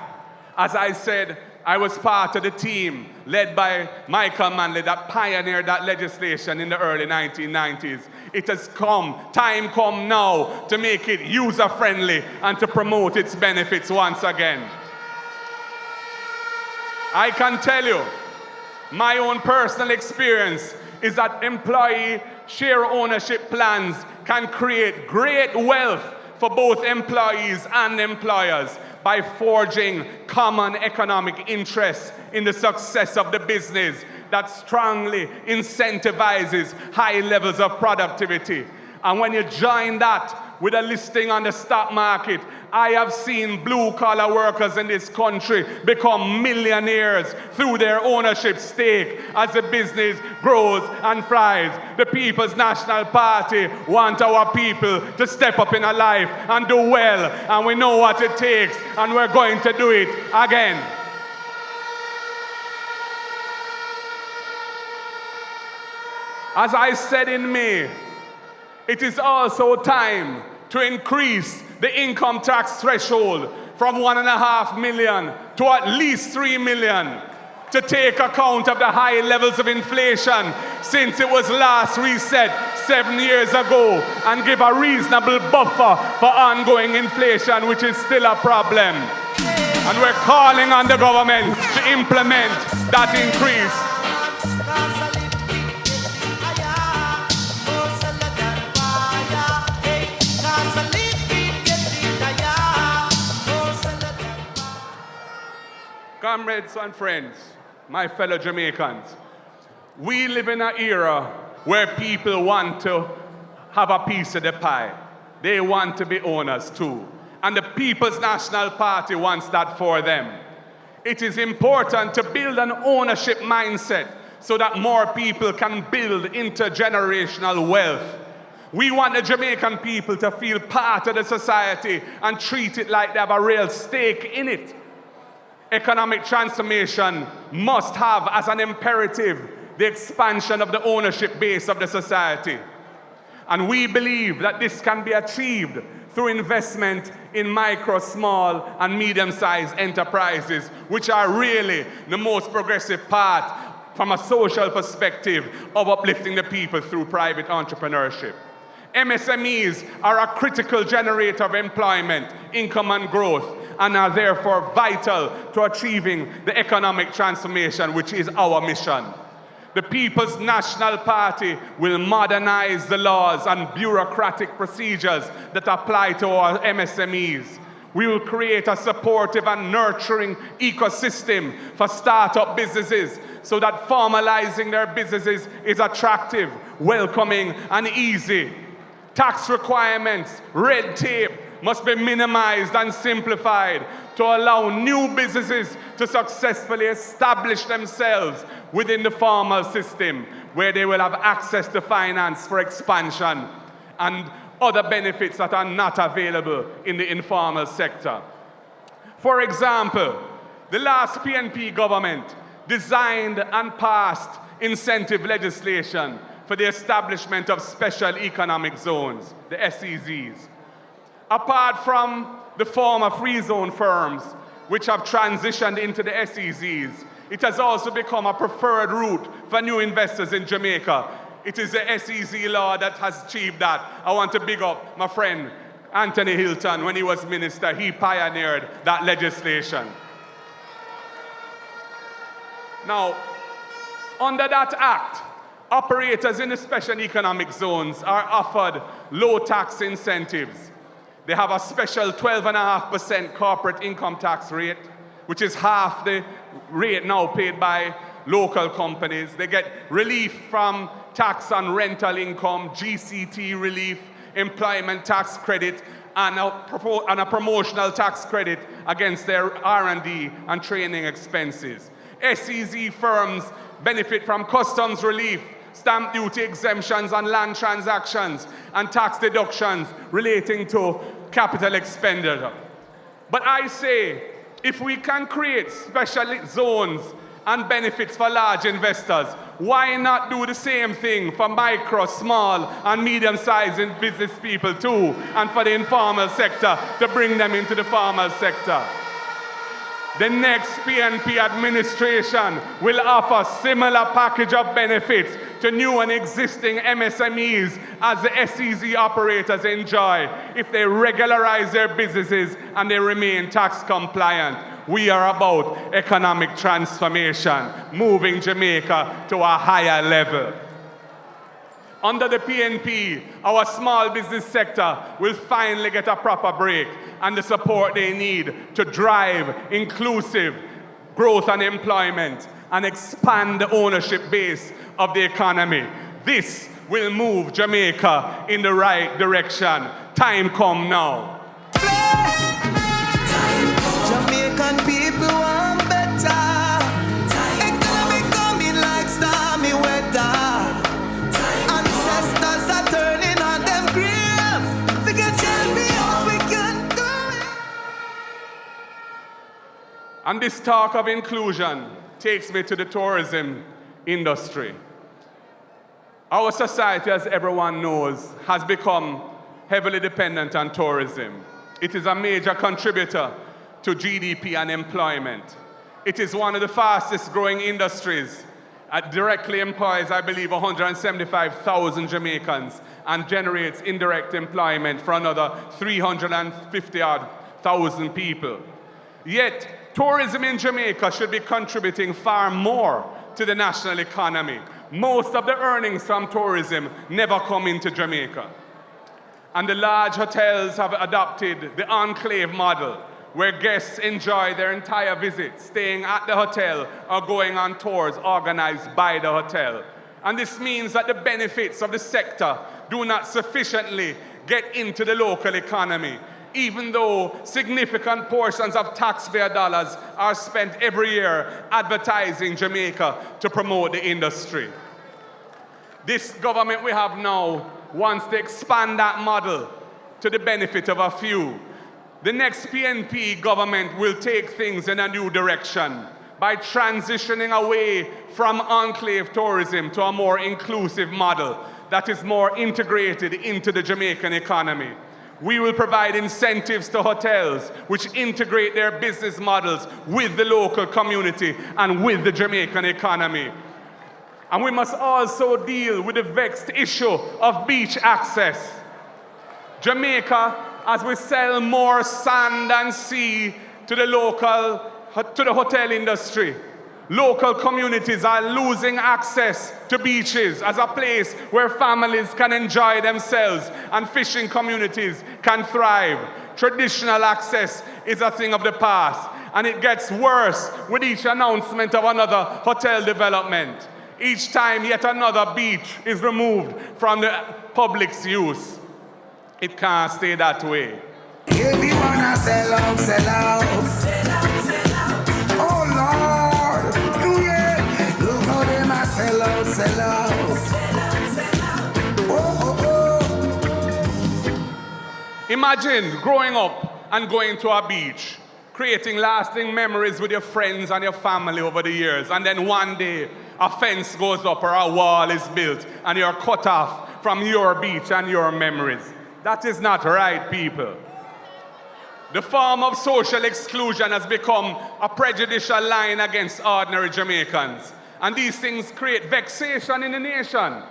As I said, I was part of the team led by Michael Manley that pioneered that legislation in the early 1990s. It has time come now to make it user-friendly and to promote its benefits once again. I can tell you, my own personal experience is that employee share ownership plans can create great wealth for both employees and employers by forging common economic interests in the success of the business that strongly incentivizes high levels of productivity. And when you join that with a listing on the stock market, I have seen blue-collar workers in this country become millionaires through their ownership stake as the business grows and thrives. The People's National Party want our people to step up in our life and do well, and we know what it takes, and we're going to do it again. As I said in May, it is also time to increase the income tax threshold from 1.5 million to at least 3 million to take account of the high levels of inflation since it was last reset 7 years ago and give a reasonable buffer for ongoing inflation, which is still a problem. And we're calling on the government to implement that increase. Comrades and friends, my fellow Jamaicans, we live in an era where people want to have a piece of the pie. They want to be owners too. And the People's National Party wants that for them. It is important to build an ownership mindset so that more people can build intergenerational wealth. We want the Jamaican people to feel part of the society and treat it like they have a real stake in it. economic transformation must have as an imperative the expansion of the ownership base of the society. And we believe that this can be achieved through investment in micro, small, and medium-sized enterprises, which are really the most progressive part from a social perspective of uplifting the people through private entrepreneurship. MSMEs are a critical generator of employment, income, and growth, and are therefore vital to achieving the economic transformation, which is our mission. The People's National Party will modernize the laws and bureaucratic procedures that apply to our MSMEs. We will create a supportive and nurturing ecosystem for startup businesses so that formalizing their businesses is attractive, welcoming, and easy. Tax requirements, red tape must be minimized and simplified to allow new businesses to successfully establish themselves within the formal system, where they will have access to finance for expansion and other benefits that are not available in the informal sector. For example, the last PNP government designed and passed incentive legislation for the establishment of special economic zones, the SEZs. Apart from the former free zone firms, which have transitioned into the SEZs, it has also become a preferred route for new investors in Jamaica. It is the SEZ law that has achieved that. I want to big up my friend Anthony Hilton. When he was minister, he pioneered that legislation. Now, under that act, operators in the special economic zones are offered low tax incentives. They have a special 12.5% corporate income tax rate, which is half the rate now paid by local companies. They get relief from tax on rental income, GCT relief, employment tax credit, and a promotional tax credit against their R&D and training expenses. SEZ firms benefit from customs relief, stamp duty exemptions on land transactions, and tax deductions relating to capital expenditure. But I say, if we can create special zones and benefits for large investors, why not do the same thing for micro, small, and medium-sized business people too, and for the informal sector to bring them into the formal sector? The next PNP administration will offer similar package of benefits to new and existing MSMEs as the SEZ operators enjoy if they regularize their businesses and they remain tax compliant. We are about economic transformation, moving Jamaica to a higher level. Under the PNP, our small business sector will finally get a proper break and the support they need to drive inclusive growth and employment and expand the ownership base of the economy. This will move Jamaica in the right direction. Time come now. Jamaican people want better. Economy coming like stormy weather. Ancestors are turning on them grave. Figure tell me how we can do it. And this talk of inclusion takes me to the tourism industry. Our society, as everyone knows, has become heavily dependent on tourism. It is a major contributor to GDP and employment. It is one of the fastest growing industries. It directly employs, I believe, 175,000 Jamaicans and generates indirect employment for another 350,000 people. Yet, tourism in Jamaica should be contributing far more to the national economy. Most of the earnings from tourism never come into Jamaica. And the large hotels have adopted the enclave model, where guests enjoy their entire visit, staying at the hotel or going on tours organized by the hotel. And this means that the benefits of the sector do not sufficiently get into the local economy, even though significant portions of taxpayer dollars are spent every year advertising Jamaica to promote the industry. This government we have now wants to expand that model to the benefit of a few. The next PNP government will take things in a new direction by transitioning away from enclave tourism to a more inclusive model that is more integrated into the Jamaican economy. We will provide incentives to hotels which integrate their business models with the local community and with the Jamaican economy. And we must also deal with the vexed issue of beach access. Jamaica, as we sell more sand and sea to the hotel industry, local communities are losing access to beaches as a place where families can enjoy themselves and fishing communities can thrive. Traditional access is a thing of the past, and it gets worse with each announcement of another hotel development. Each time yet another beach is removed from the public's use. It can't stay that way. If you wanna sell out, sell out. Sell out, sell out. Oh Lord, do it. Look how they might sell out, sell out. Sell out, sell out. Oh, oh, oh. Imagine growing up and going to a beach, creating lasting memories with your friends and your family over the years, and then one day a fence goes up or a wall is built and you're cut off from your beach and your memories. That is not right, people. The form of social exclusion has become a prejudicial line against ordinary Jamaicans. And these things create vexation in the nation.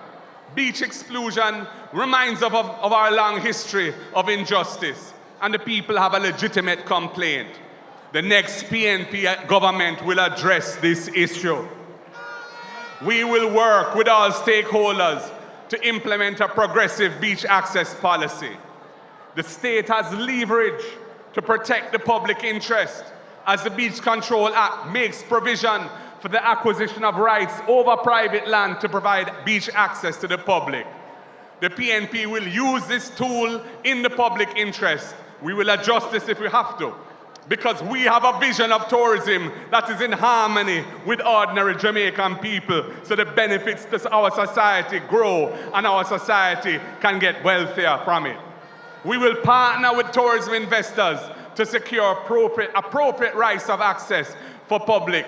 Beach exclusion reminds us of our long history of injustice. And the people have a legitimate complaint. The next PNP government will address this issue. We will work with all stakeholders to implement a progressive beach access policy. The state has leverage to protect the public interest as the Beach Control Act makes provision for the acquisition of rights over private land to provide beach access to the public. The PNP will use this tool in the public interest. We will adjust this if we have to, because we have a vision of tourism that is in harmony with ordinary Jamaican people, so the benefits to our society grow and our society can get wealthier from it. We will partner with tourism investors to secure appropriate rights of access for public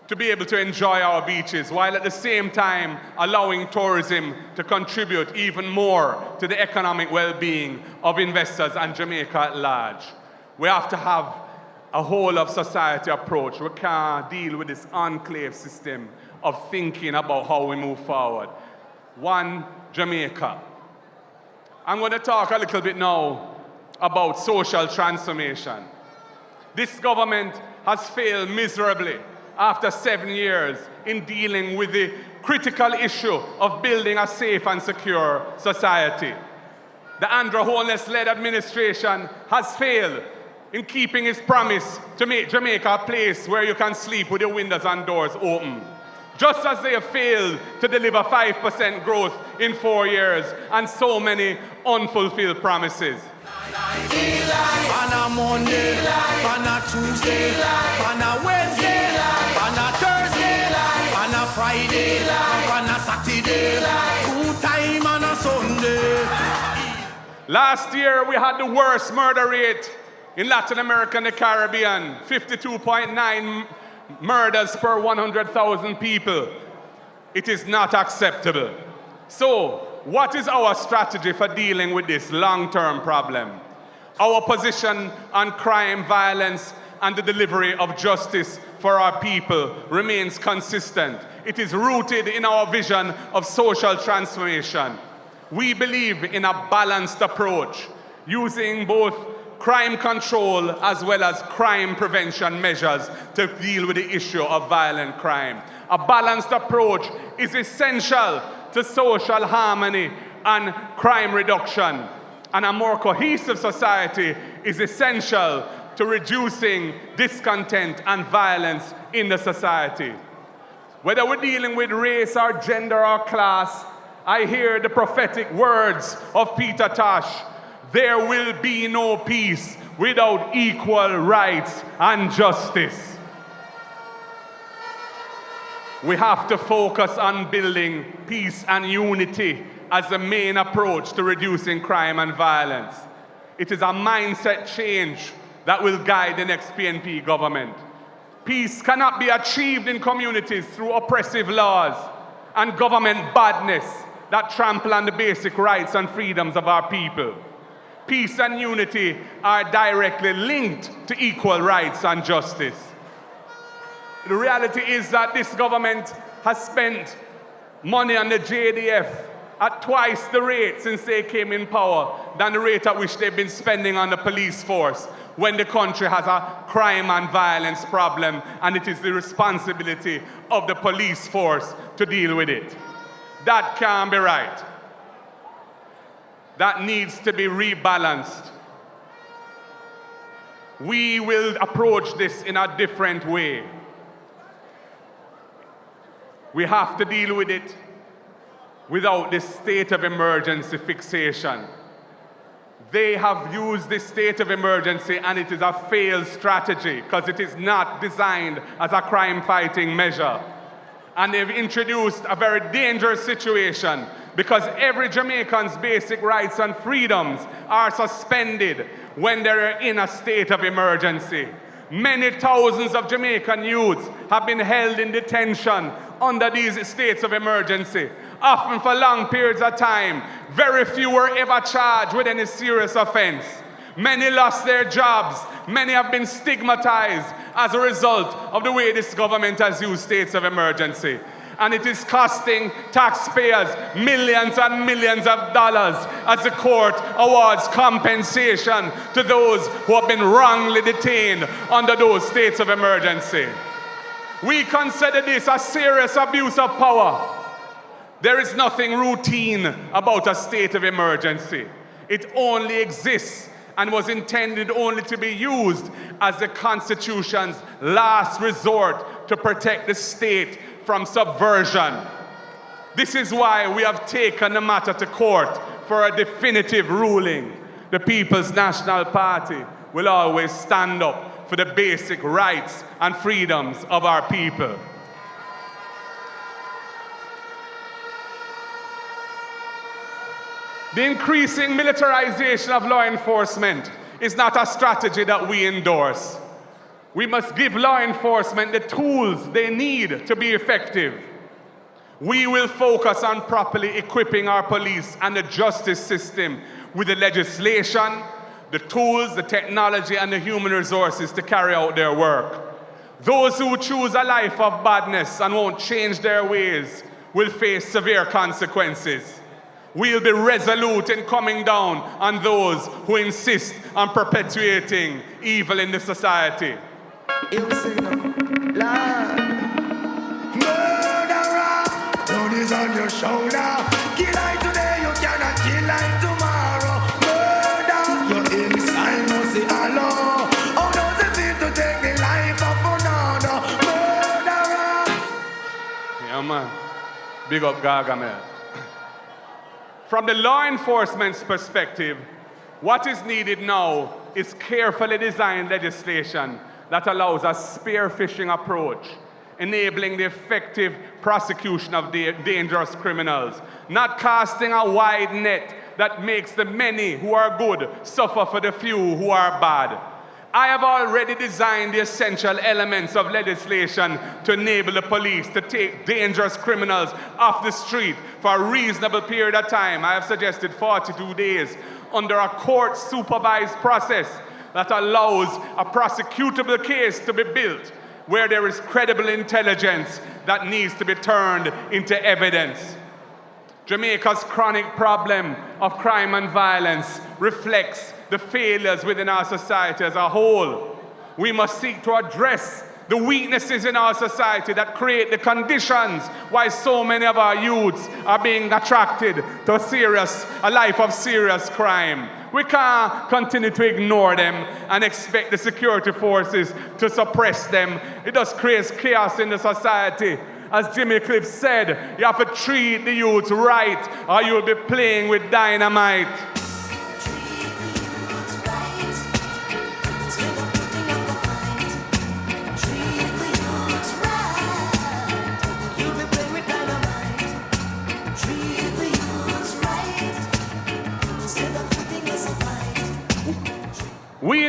to be able to enjoy our beaches, while at the same time allowing tourism to contribute even more to the economic well-being of investors and Jamaica at large. We have to have a whole of society approach. We can't deal with this enclave system of thinking about how we move forward. One Jamaica. I'm going to talk a little bit now about social transformation. This government has failed miserably after 7 years in dealing with the critical issue of building a safe and secure society. The Andrew Holness-led administration has failed in keeping its promise to make Jamaica a place where you can sleep with your windows and doors open. Just as they have failed to deliver 5% growth in 4 years and so many unfulfilled promises. On a Monday, on a Tuesday, on a Wednesday, on a Thursday, on a Friday, on a Saturday, 2 times on a Sunday. Last year we had the worst murder rate in Latin America and the Caribbean, 52.9 murders per 100,000 people. It is not acceptable. So, what is our strategy for dealing with this long-term problem? Our position on crime, violence, and the delivery of justice for our people remains consistent. It is rooted in our vision of social transformation. We believe in a balanced approach, using both crime control as well as crime prevention measures to deal with the issue of violent crime. A balanced approach is essential to social harmony and crime reduction. And a more cohesive society is essential to reducing discontent and violence in the society. Whether we're dealing with race or gender or class, I hear the prophetic words of Peter Tosh: there will be no peace without equal rights and justice. We have to focus on building peace and unity as the main approach to reducing crime and violence. It is a mindset change that will guide the next PNP government. Peace cannot be achieved in communities through oppressive laws and government badness that trample on the basic rights and freedoms of our people. Peace and unity are directly linked to equal rights and justice. The reality is that this government has spent money on the JDF at twice the rate since they came in power than the rate at which they've been spending on the police force when the country has a crime and violence problem, and it is the responsibility of the police force to deal with it. That can't be right. That needs to be rebalanced. We will approach this in a different way. We have to deal with it without this state of emergency fixation. They have used this state of emergency, and it is a failed strategy because it is not designed as a crime-fighting measure. And they've introduced a very dangerous situation because every Jamaican's basic rights and freedoms are suspended when they're in a state of emergency. Many thousands of Jamaican youths have been held in detention under these states of emergency, often for long periods of time. Very few were ever charged with any serious offense. Many lost their jobs. Many have been stigmatized as a result of the way this government has used states of emergency. And it is costing taxpayers millions and millions of dollars as the court awards compensation to those who have been wrongly detained under those states of emergency. We consider this a serious abuse of power. There is nothing routine about a state of emergency. It only exists and was intended only to be used as the Constitution's last resort to protect the state from subversion. This is why we have taken the matter to court for a definitive ruling. The People's National Party will always stand up for the basic rights and freedoms of our people. The increasing militarization of law enforcement is not a strategy that we endorse. We must give law enforcement the tools they need to be effective. We will focus on properly equipping our police and the justice system with the legislation, the tools, the technology, and the human resources to carry out their work. Those who choose a life of badness and won't change their ways will face severe consequences. We'll be resolute in coming down on those who insist on perpetuating evil in the society. Murderer, blood is on your shoulder. Kill I today, you cannot kill I tomorrow. Murder, your inside must see Allah. How does it feel to take the life of another? Murderer. Yeah, man. Big up Gargamel. From the law enforcement's perspective, what is needed now is carefully designed legislation that allows a spearfishing approach, enabling the effective prosecution of dangerous criminals, not casting a wide net that makes the many who are good suffer for the few who are bad. I have already designed the essential elements of legislation to enable the police to take dangerous criminals off the street for a reasonable period of time. I have suggested 42 days under a court-supervised process that allows a prosecutable case to be built where there is credible intelligence that needs to be turned into evidence. Jamaica's chronic problem of crime and violence reflects the failures within our society as a whole. We must seek to address the weaknesses in our society that create the conditions why so many of our youths are being attracted to a life of serious crime. We can't continue to ignore them and expect the security forces to suppress them. It just creates chaos in the society. As Jimmy Cliff said, you have to treat the youth right or you'll be playing with dynamite.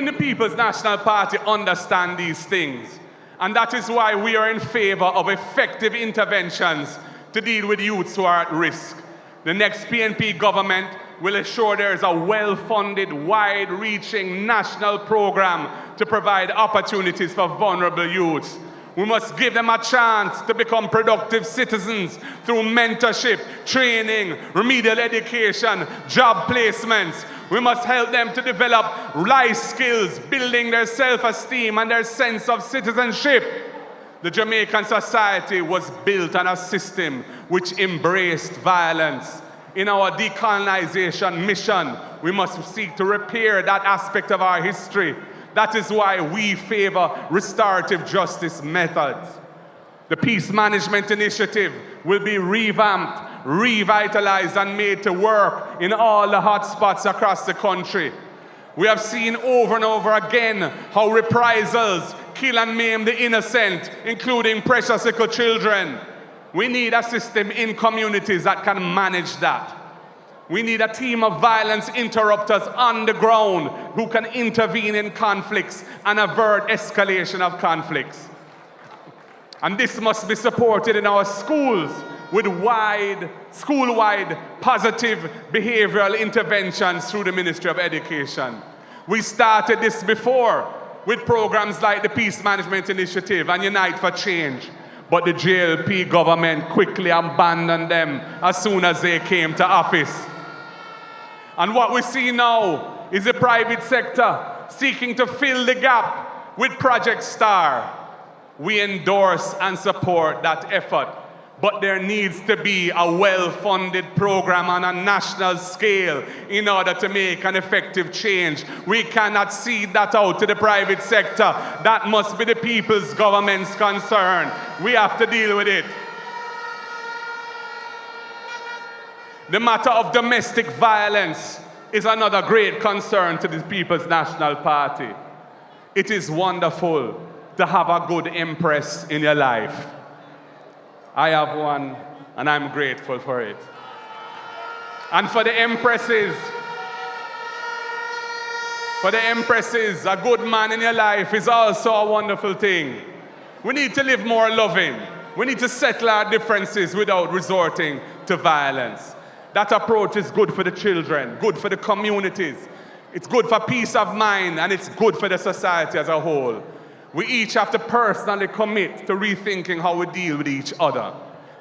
in the People's National Party understand these things. And that is why we are in favor of effective interventions to deal with youths who are at risk. The next PNP government will ensure there is a well-funded, wide-reaching national program to provide opportunities for vulnerable youths. We must give them a chance to become productive citizens through mentorship, training, remedial education, job placements. We must help them to develop life skills, building their self-esteem and their sense of citizenship. The Jamaican society was built on a system which embraced violence. In our decolonization mission, we must seek to repair that aspect of our history. That is why we favor restorative justice methods. The Peace Management Initiative will be revamped, revitalized, and made to work in all the hotspots across the country. We have seen over and over again how reprisals kill and maim the innocent, including precious little children. We need a system in communities that can manage that. We need a team of violence interrupters on the ground who can intervene in conflicts and avert escalation of conflicts. And this must be supported in our schools with school-wide positive behavioral interventions through the Ministry of Education. We started this before with programs like the Peace Management Initiative and Unite for Change. But the JLP government quickly abandoned them as soon as they came to office. And what we see now is the private sector seeking to fill the gap with Project STAR. We endorse and support that effort, but there needs to be a well-funded program on a national scale in order to make an effective change. We cannot cede that out to the private sector. That must be the people's government's concern. We have to deal with it. The matter of domestic violence is another great concern to the People's National Party. It is wonderful to have a good empress in your life. I have one, and I'm grateful for it. And for the empresses, a good man in your life is also a wonderful thing. We need to live more loving. We need to settle our differences without resorting to violence. That approach is good for the children, good for the communities. It's good for peace of mind, and it's good for the society as a whole. We each have to personally commit to rethinking how we deal with each other.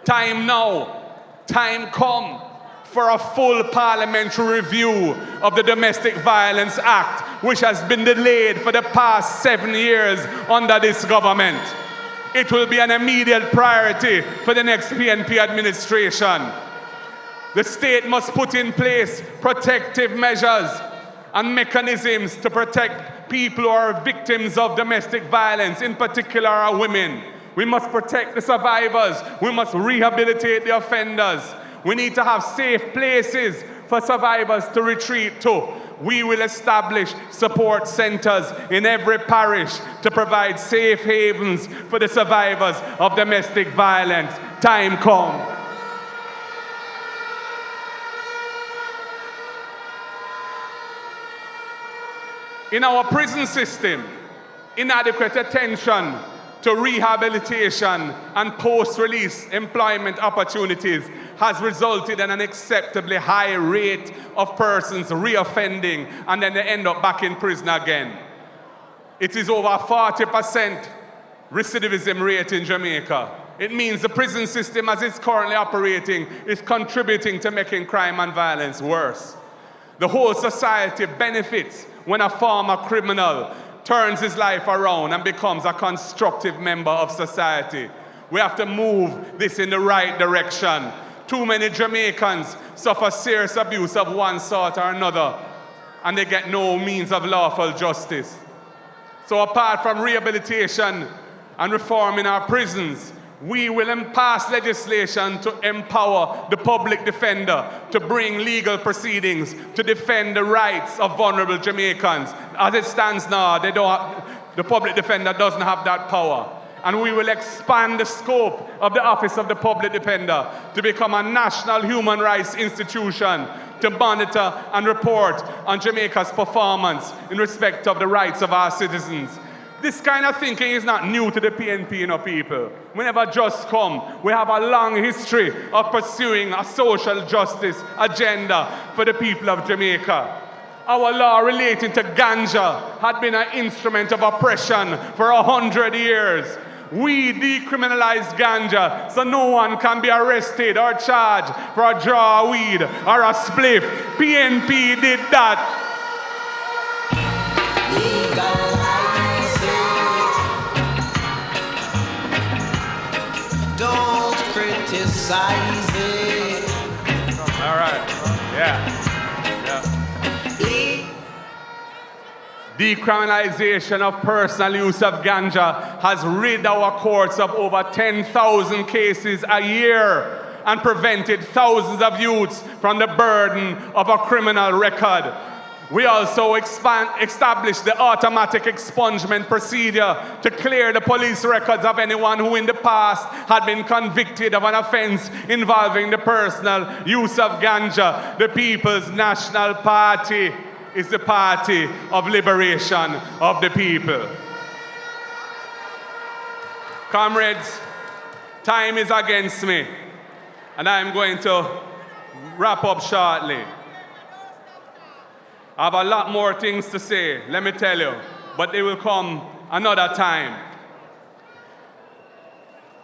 Time now, time come for a full parliamentary review of the Domestic Violence Act, which has been delayed for the past 7 years under this government. It will be an immediate priority for the next PNP administration. The state must put in place protective measures and mechanisms to protect people who are victims of domestic violence, in particular our women. We must protect the survivors. We must rehabilitate the offenders. We need to have safe places for survivors to retreat to. We will establish support centers in every parish to provide safe havens for the survivors of domestic violence. Time come. In our prison system, inadequate attention to rehabilitation and post-release employment opportunities has resulted in an acceptably high rate of persons reoffending, and then they end up back in prison again. It is over 40% recidivism rate in Jamaica. It means the prison system as it's currently operating is contributing to making crime and violence worse. The whole society benefits when a former criminal turns his life around and becomes a constructive member of society. We have to move this in the right direction. Too many Jamaicans suffer serious abuse of one sort or another, and they get no means of lawful justice. So apart from rehabilitation and reform in our prisons, we will pass legislation to empower the public defender to bring legal proceedings to defend the rights of vulnerable Jamaicans. As it stands now, the public defender doesn't have that power. And we will expand the scope of the Office of the Public Defender to become a national human rights institution to monitor and report on Jamaica's performance in respect of the rights of our citizens. This kind of thinking is not new to the PNP, people. We never just come. We have a long history of pursuing a social justice agenda for the people of Jamaica. Our law relating to ganja had been an instrument of oppression for 100 years. We decriminalized ganja so no one can be arrested or charged for a jar of weed or a spliff. PNP did that. Legalize it. Don't criticize it. All right. Yeah. Decriminalization of personal use of ganja has rid our courts of over 10,000 cases a year and prevented thousands of youths from the burden of a criminal record. We also established the automatic expungement procedure to clear the police records of anyone who in the past had been convicted of an offense involving the personal use of ganja. The People's National Party is the party of liberation of the people. Comrades, time is against me, and I'm going to wrap up shortly. I have a lot more things to say, let me tell you, but they will come another time.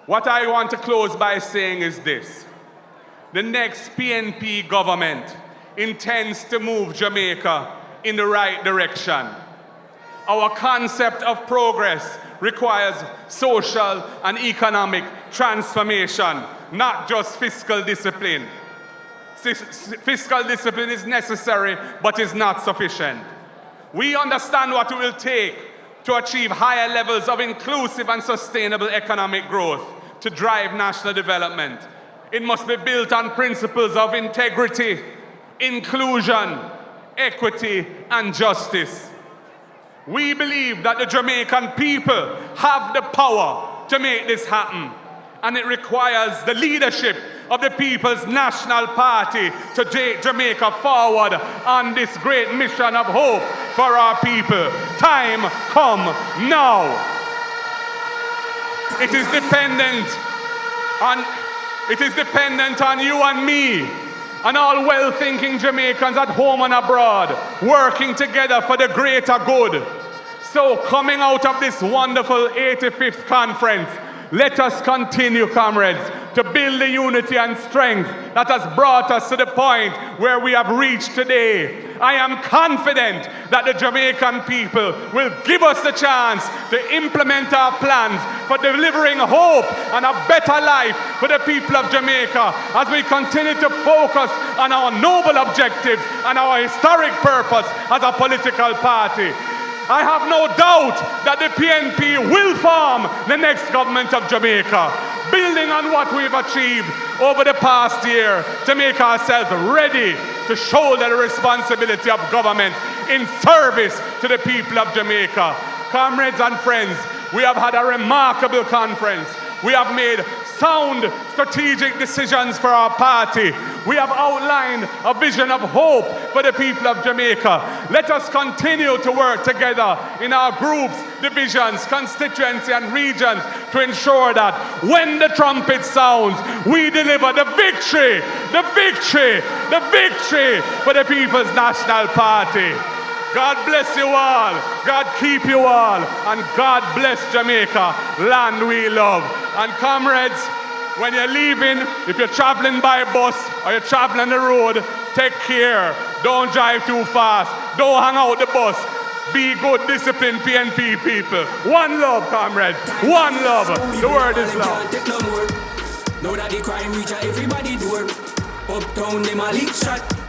What I want to close by saying is this. The next PNP government intends to move Jamaica in the right direction. Our concept of progress requires social and economic transformation, not just fiscal discipline. Fiscal discipline is necessary, but is not sufficient. We understand what it will take to achieve higher levels of inclusive and sustainable economic growth to drive national development. It must be built on principles of integrity, inclusion, equity, and justice. We believe that the Jamaican people have the power to make this happen, and it requires the leadership of the People's National Party to take Jamaica forward on this great mission of hope for our people. Time come now. It is dependent on you and me, and all well-thinking Jamaicans at home and abroad, working together for the greater good. So coming out of this wonderful 85th conference, let us continue, comrades, to build the unity and strength that has brought us to the point where we have reached today. I am confident that the Jamaican people will give us the chance to implement our plans for delivering hope and a better life for the people of Jamaica as we continue to focus on our noble objectives and our historic purpose as a political party. I have no doubt that the PNP will form the next government of Jamaica, building on what we've achieved over the past year to make ourselves ready to shoulder the responsibility of government in service to the people of Jamaica. Comrades and friends, we have had a remarkable conference. We have made sound strategic decisions for our party. We have outlined a vision of hope for the people of Jamaica. Let us continue to work together in our groups, divisions, constituency and regions to ensure that when the trumpet sounds, we deliver the victory for the People's National Party. God bless you all, God keep you all, and God bless Jamaica, land we love. And comrades, when you're leaving, if you're traveling by bus or you're traveling on the road, take care. Don't drive too fast. Don't hang out the bus. Be good, disciplined PNP people. One love, comrades. One love. The word is love. Now that the crime reach everybody door. Uptown, them a leak shot.